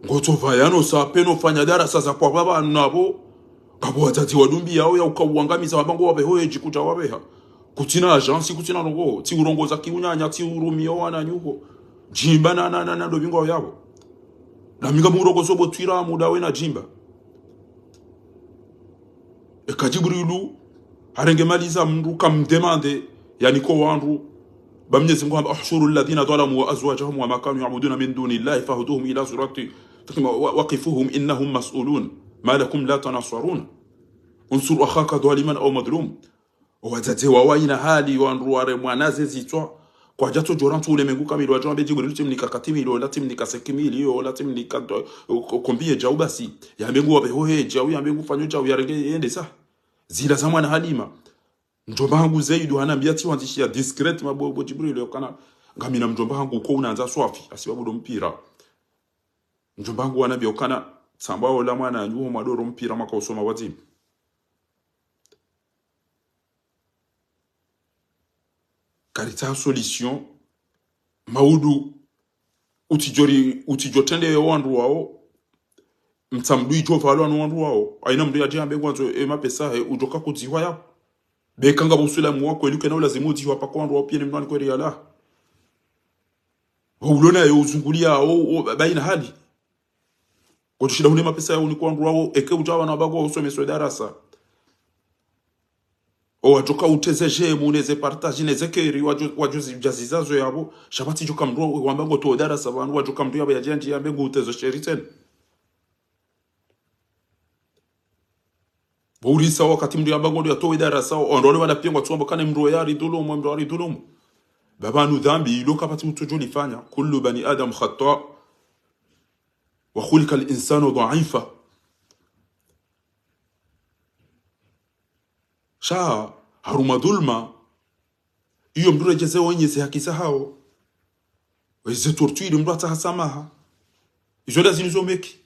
ngoto vayano sa peno fanya darasa za kwa baba nabo ngabo watati wadumbi yao ya ukawangamiza wabango wabehoye jikuta wabeha kutina agence kutina rongo ti urongoza kiunyanya ti urumio wananyuho jimba na ndo bingwa yabo na minga muroko sobo twira muda we na jimba ekajibrilu harenge maliza mndu kamdemande yani ko wandu bamnyezi ngo ahshuru alladhina zalamu wa azwajahum wa ma kanu ya'buduna min duni llahi fahduhum ila sirati waqifuhum innahum mas'ulun ma lakum la tanasarun unsur akhaka dhaliman aw madlum wazate wawaina hali wandu ware mwanaze zitwa kwa jato jorantu ule mengu kamili wa jombe jibrilu timnika katimilo la timnika sekimili la timnika kombie jaubasi ya mengu wabe hohe jau ya mengu fanyo jau ya rege yende sa zila za mwana Halima mjomba wangu Zaidu anambia ti wantishia discreet mabobo Jibril yokana ngamina mjomba wangu uko unaanza swafi asibabu do mpira mjomba wangu anambia yokana sambao la mwana nyuo madoro mpira maka usoma wazimu karita solution maudu utijotende wandu wao mtamdu ijo valo anu wandu wao aina mdu ya jambe gwanzo mapesa ujoka kuziwa yapo bekanga busulamu wako eluke na lazima uziwa pa kwandu wao pia ni mnani kweli ala ulona yo uzungulia au baina hali kwa tushida hune mapesa yao ni kwandu wao eke ujawa na bago usome so darasa wajoka utezeje muneze partage neze keri wajuzi jazizazo yabo shabati joka mru wambango to darasa bantu wajoka mru yabo yajendi yambe ngutezo sheriten Bourisa wakati mdu yambango ndio atowe darasa ondole wala pia ngwatsombo kane mru yari dulumu mru yari dulumu baba nu dhambi iloka pati mtu joli fanya kullu bani adam khata wa khulika al-insanu dha'ifa sha haruma dhulma iyo mdu rejeze wonyeze hakisa hao weze tortuire mdu atahasamaha izo lazinizo meki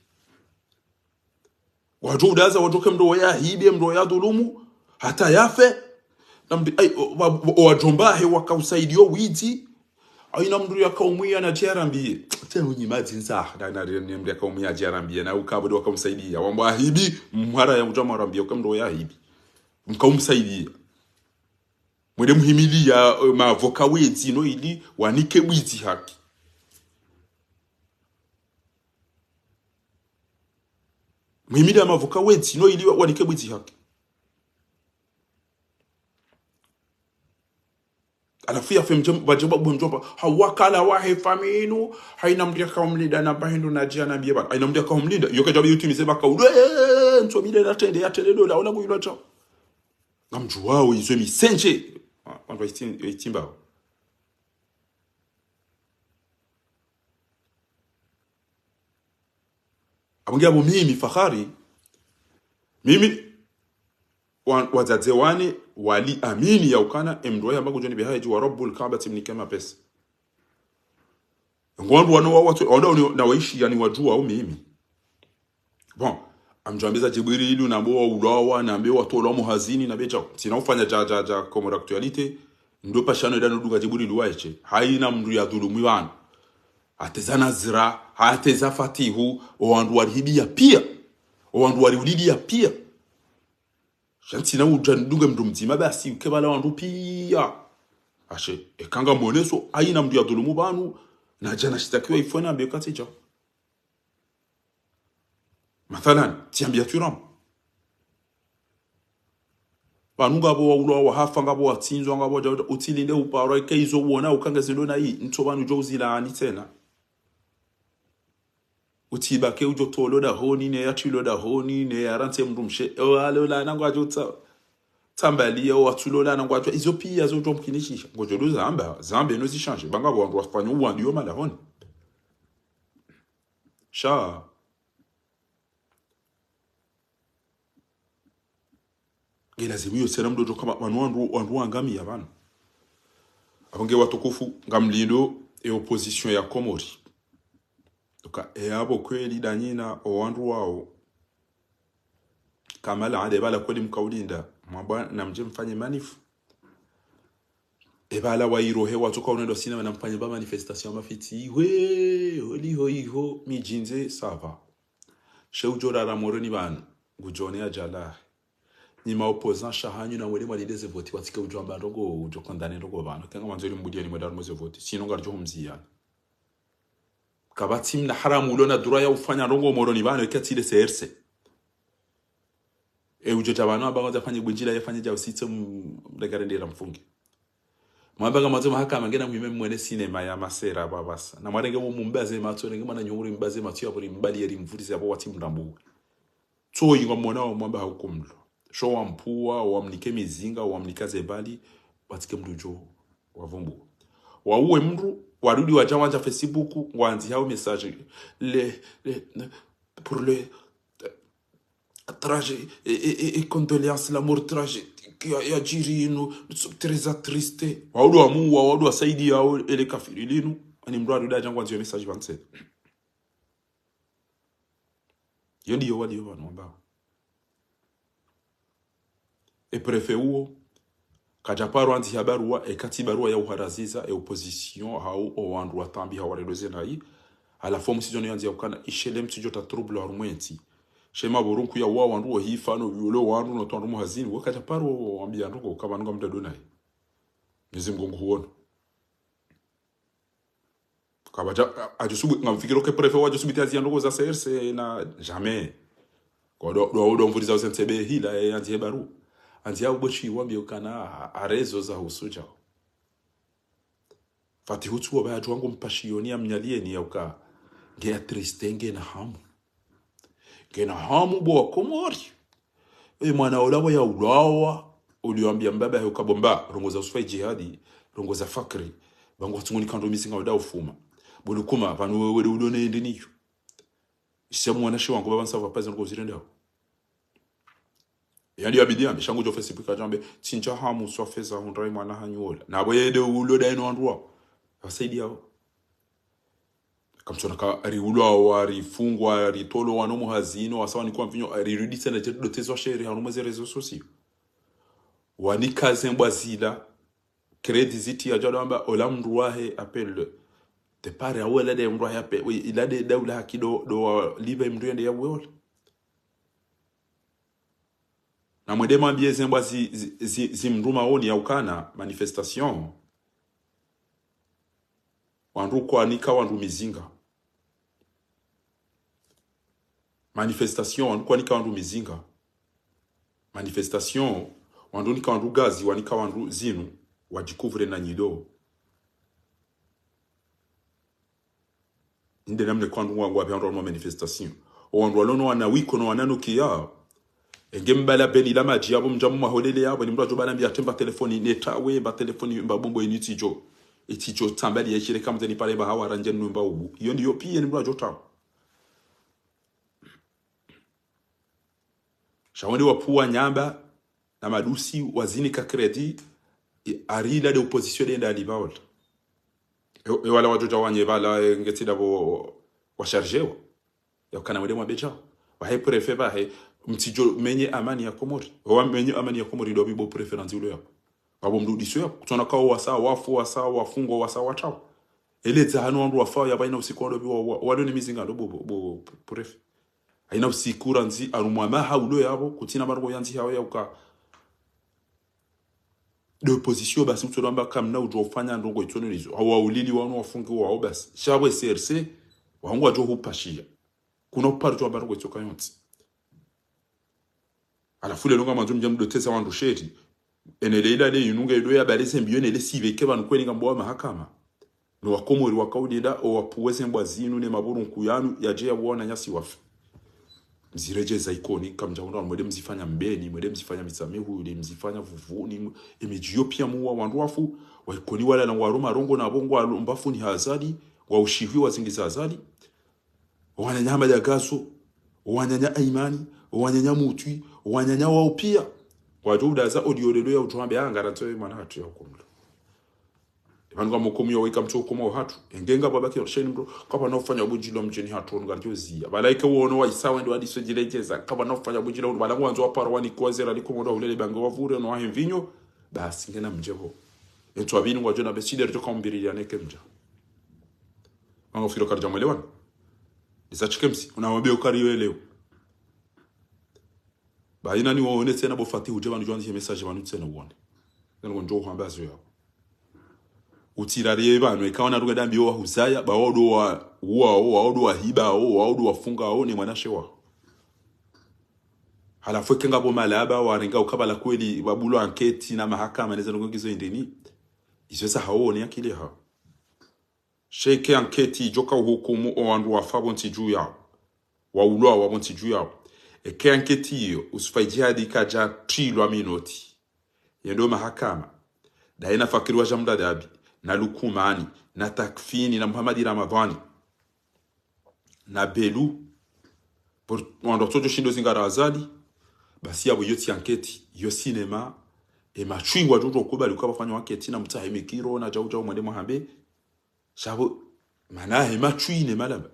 wajudaza wajoke mdu ya hibe mdu ya dhulumu hata yafe namdi ay wajombahe wakausaidio witi aina mdu yakaumia na jarambie tena unyimazi nzaha na mdu yakaumia jarambie na ukabodi wakamsaidia wamba hibi mhara ya mjama rambie ukamdo ya hibi mkaumsaidia mwede muhimili ya mavoka wezi no ili wanike wizi haki muhimili ya mavoka wezi no ili wanike wizi haki alafia bajaba mjomba hawakala wahe faminu haina mdia kaumlinda na bahindu na jana bieba haina mdia kaumlinda yoka jabi yutimize baka ntomile na tende ya tele dola ona kuyilo cha ngamjuwao izo misenje wantu itimba abungia bo mimi fahari mimi wazadzewani wali amini ya ukana emdoa ya magu joni bihaji wa rabbul kaaba timni kama pesa ngwandu watu na waishi yani wajua au mimi bon amjambeza Jibrilu na mbo ulawa na mbo watola muhazini na becha sina ufanya ja comme actualité ndo pashano dano duga Jibrilu waiche haina mndu ya dhulumu wana atezana zira ateza fatihu wandu walihibia pia wandu waliulidia pia shantina ujanduga mndu mzima basi ukebala wandu pia ashe ekanga moneso haina mndu ya dhulumu banu na jana shitakiwa ifona mbekati cha mathalan tiambia turam banunga bo ulo wa hafa ngabo watsinzwa ngabo utilinde uparo keizo wona ukanga zilona hii ntobanu jozila ani tena utibake ujo toloda honi ne yatuloda honi ne yarante mrumshe alola nangwa jotsa tambalia watulola nangwa izo pia zo jomkinishisha ngojo zambe no zichange banga bo ndo afanya uwandi yo mala honi sha lazima sera mdojo kama wandu wangamia bana abange watukufu ngamlindo e opposition ya Komori doka abo kweli danyina owandu wao kamala ade bala kweli mkaulinda mwabana na mje mfanye manifu ebala wairohe watuka unaendo sina na mfanye ba manifestation mafiti we holiho mijinze sava sheujora ramoroni bana gujone ajala ni maopposant shahanyu na wele mwalideze voti watika ujamba ndogo ujokondane ndogo bana kanga manzoli mbudia ni mwadar moze voti sino ngarjo humzia kabatim na haramu ulona duraya ufanya rongo moroni bana katile serse uje tabana bango fanye bunjila yafanye ja usitse mlegarendera mfungi mwamba kama zoma haka mangena mwime mwene cinema ya masera babasa na mwarenge mu mbaze matso nenge mana nyuri mbaze matso ya buri mbali yari mvurize abo wati mndambu so yinga mwana wa mwamba hukumlo sho wa mpua wa mnike mizinga wa mnikaze bali watike mdujo wavumbu wauwe mru warudi wajawanja Facebook wanzi hao message pour le trajet et condoléances la mort tragique ya jiri nous sommes très attristés waudu wa Mungu waudu wa saidi yao ele kafiri linu ani mru arudi ajangwa nzio message 27 yodi yo wali yo banomba e prefeuo kajaparo anti habarua e katibarua ya uharaziza e opposition hao o wandu watambi hawaredoze nayi ala fomu sijoni yanzi yakana ishele mtijo ta trouble harumwenti shema borunku ya wa wandu wa hifano violo wandu no tondu muhazini wakajaparo ambia nduko kabanunga mtado nayi nizi mgongo huono kabaja ajusubu ngamfikiro ke prefeu ajusubu tazi nduko za serse na jamais ko do mvuriza usentebe hila yanzi hebaru anzi ya ubochi wambia ukana arezo za husuja fati hutu wa baya juangu mpashioni ya mnyalie ni ya uka ngea tristenge na hamu ngena hamu boa komori mwana olawa ya ulawa uliwambia mbaba ya ukabomba rongoza usufai jihadi rongoza fakri bangu watunguni kando misinga wada ufuma bulukuma vanu wewe udone indiniyo isiamu wanashi wangu baba nsava pazi nko zirendao yani abidia bishangu jo Facebook ajambe tinja hamu swafeza hundrai mwana hanyola nabo yede ulo da ino andwa basaidia kamchona ka riulo wa rifungwa ritolo wano muhazino wasawa ni kwa mvinyo riruditse na jedo tezo sheri hanu maze rezo sosio wani kaze mbazila kredi ziti ajado amba olamruahe appelle te pare awela de mruahe appelle ilade daula hakido do live mruende ya wole na mwedema mbie zembwa zimruma oni ya ukana manifestation wandu kwa nika wandu mizinga manifestation wandu kwa nika wandu mizinga manifestation wandu nika wandu gazi wanika wandu zinu wajikuvre na nyido inde namne kwa wandu wangu wapi wandu manifestation wandu walono wana wiko no wanano kia ngembala beni la maji yabo mjamu maholele yabo ni mrajo bana mbia temba telefoni netawe ba telefoni mbabombo initijo itijo tambali yeshire kama tani pale ba hawa ranje numba ubu iyo ndiyo pia ni mrajo tawo shawandi wapua nyamba na madusi wazini ka kredi arila de opposition de ndali baol e wala wajoja wanye bala ngetida bo wa charger ya kana mwede mwabeja wa he prefe ba he mtijo menye amani ya Komori wa menye amani ya Komori ndo bibo preference ulo yako abo mrudisho yako tuna kao wasa wafu wasa wafungo wasa wachao eleza hanu wandu wafao ya baina usiku ndo bibo walo ni mizinga ndo bo prefe aina usikura nzi arumwa ha ulo yabo kutina bargo yanzi hawo ya uka de position basi utolamba kamna ujofanya ndongo itonelizo hawa ulili wanu wafungi wao basi shabwe CRC wangu ajo hupashia kuna parto wa bargo itoka yonti ala fule longa manzum jamu dotesa wandu sheti eneleida de yununga edo ya balese mbiyone le siveke banu kweninga mbwa mahakama no wakomori wakaudida o wapuweze mbwa zinu ne maburu nkuyanu yaje ya wona nyasi wafu mzireje za ikoni kamjaunda mwede mzifanya mbeni mwede mzifanya misamehu ile mzifanya vuvuni emejiyo pia muwa wandu wafu waikoni wala na waruma rongo na bongo mbafu ni hazadi wa ushivi wa zingiza hazadi wanyanyama ya gaso wanyanya imani wanyanya mutwi wanyanya wao pia wajuda za audio lelo ya utuambe anga ratoe mana hatu ya hukumlo Vanwa mokomi ya wika mchoko mo hatu engenga babaki sheni mro kapa nofanya bujilo mjeni hatu ngarjozi balaika wono wa isawa ndo hadiso jirejeza kapa nofanya bujilo balangu wanzo aparwani kwazera likomoda ulele bango wavure no ahemvinyo basi ngena mjebo eto abini ngwa jona beside rito kambiri ya nekemja mango firo karja mwelewana isachikemsi unawambia ukariyo leo baina ni waone tena bofati uje banu jwanzi message banu tena uone ngo njo hamba zo yao utirarie bano ikaona ruga dambi wa huzaya ba odo wa hiba odo wafunga ni mwanashe wa halafu kenga bo malaba warenga ukabala kweli babulo anketi na mahakama neza ngongizo indeni isesa haone yakile ha sheke anketi joka hukumu owandu wa fabonti juu yao wa uloa wa bonti juu yao eke anketi hiyo usifaijiadi kaja trilwa minoti yendo mahakama daina fakiri wa jamda dabi na lukumani na takfini na Muhammadi Ramadhani na belu por wando toto shindo zingara azali basi yabo yoti anketi yo cinema e machwingwa jojo kubali ukabafanya anketi na mutahemekiro na jauja mwende muhambe shabo manahe machwine malaba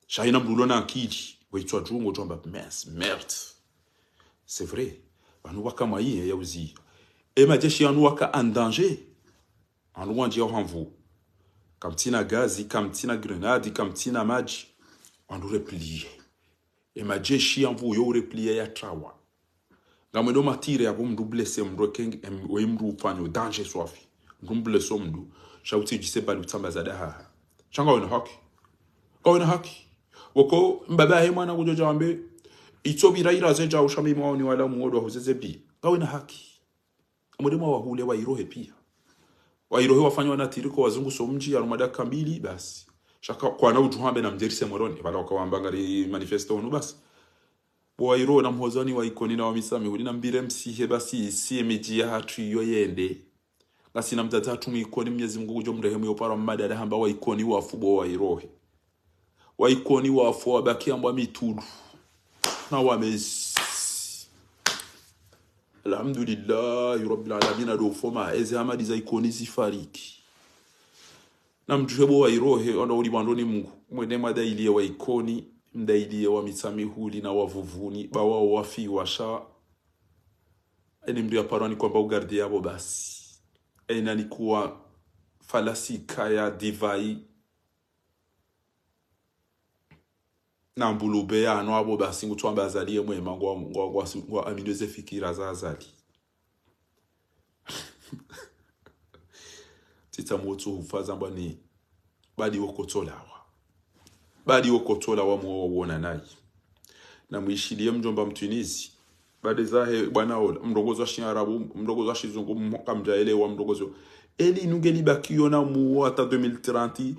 shaina mbulona akiji weitwa jungo jomba merde c'est vrai banu waka mayi ya uzi e majeshi anu waka en danger en loin de renvou kamtina gazi kamtina grenade kamtina maji on replier e majeshi envu yo replier ya trawa ngamendo matire ya bom doublesse mdo keng we mdu fanyo danger sofi ndumble somdu shauti jise balu tambazada ha changa wena haki woko mbaba he mwana kujoja ambe itsobira iraze ja ushami mwao ni wala muodo huzeze bi wena haki amudema wa hule wa irohe pia wa irohe wafanywa na tiriko wazungu somji arumada kambili basi shaka kwa na ujuhambe na mjerise moroni bala wakawambangari manifesto onu basi wa iro na mhozani wa ikoni na wamisami huli na mbire msihe basi si emeji ya hatu yoyende basi na mtata mu ikoni Mwenyezi Mungu kujo mrehemu yopara mmadada hamba wa ikoni wafubo wa irohe wa ikoni wafu wabaki ambwa mitudu na wamezi alhamdulillah rabbil alamin adofoma eze hamadi za ikoni zifariki na mjuhebo wa irohe onda ulibandoni Mungu mwene madailie wa ikoni mdailie wa mitsamihuli na wavuvuni bawa wafi washa eni mdu ya parani kwa ugardi yabo basi eni alikuwa falasi kaya divai na mbulube ya anu abo basi ngutuamba azalie mwema ngwa amineze fikira za azali tita moto hufaza mbani badi wokotola wa muona nayi na muishilie mjomba mtunizi bade zahe bwana ola mdogozo wa shiarabu mdogozo wa shizungu mkamjaelewa mdogozo eli nungeli bakiona mu hata 2030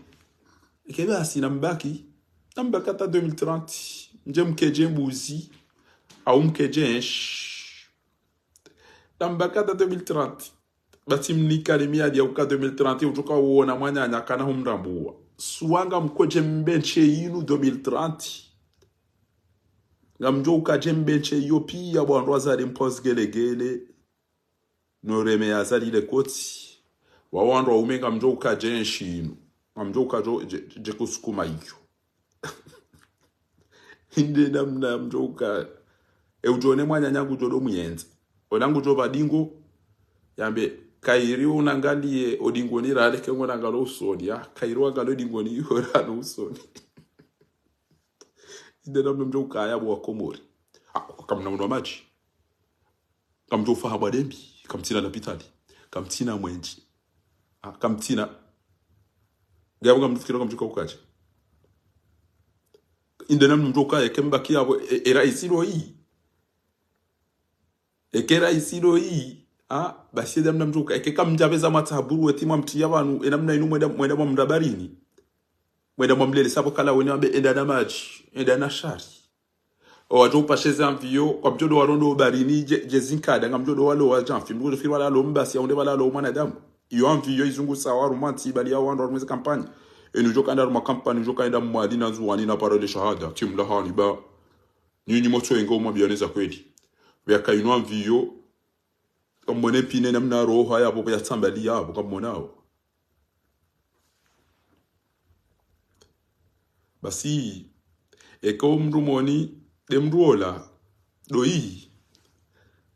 ikebe asina mbaki nambaka hata 2030 nje mkeje mbuzi au mkeje nambaka hata 2030 bati mnika limia uka 2030 utoka uona mwanya nyakana humrambua suwanga mkoje mbenche yinu 2030 ngamjo ukaje mbenche yopi ya bwandu azali mpos gelegele noreme azali le koti wawandu wa umenga mjo ukaje nshinu ngamjo ukajo je kusukuma iyo inde namna mjo uka ujone mwanya nyangu jodo muyenza olangu jo badingo yambe kairi unangalie odingoni rale ke ngona ngalo usoni ya kairi wangalo odingoni yora no usoni inde namna mjo ukaya bwa komori kamna mno maji kamjo faha badembi kamtina na pitali kamtina mwenji kamtina gabo kamfikira kamjuka ukaje inde namna mjo ukaya kembaki yabo era isiro hii ekera isiro hii basi namna mjuka ekeka mjabeza mataburu wetima mti yabanu enamna inu mwenda mdabarini mwenda mwamlele sabo kala wene ambe enda na maji enda na shari wajo pasheza mvio kwa mjodo warondo barini jezinkada ngamjodo walo wajamfi mjodo firwa lalo mbasi yaonde balalo mwanadamu iyo mvio izungu sawa romanti bali ya wando mweze kampanya enu joka enda ruma kampanya joka enda mwadi na zuwani na parole shahada timla hani ba nyinyi moto engo mwabianeza kweli vyaka inu mvio mwene pine namna roho ya bobo ya tsambali yabo kamonao basi eko mrumoni demruola doi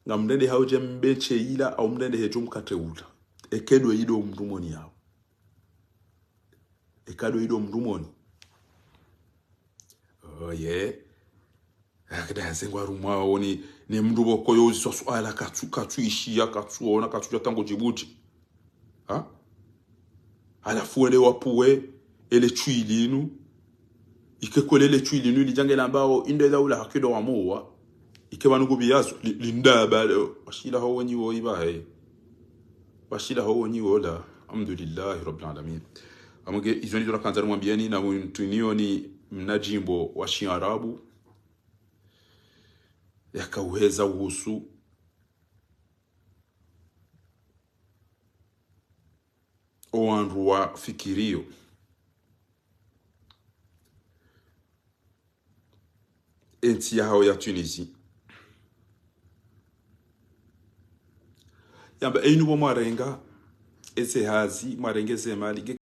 ngamdende hauje mbeche ila au mdende hejo mkateula ekedo ido mrumoni yao ekado ido mrumoni yeah akada sengwa rumwa oni ne mrubo koyo so swala katsu ishia katsu ona katsu tango jibuti ha alafu ele wapuwe ele chuilinu ikekole ele chuilinu lijangela ambao inde daula hakido wamuwa ikebanugo biyazo lindaba washila ho woni wo ibahe washila ho woni wola alhamdulillah rabbil alamin amuge izoni dora kanza mwambieni na mtunio ni mnajimbo wa Shiarabu yakauheza uhusu owanru wa fikirio enti ya hao ya Tunisie yamba einu bo marenga ese hazi marenge ze mali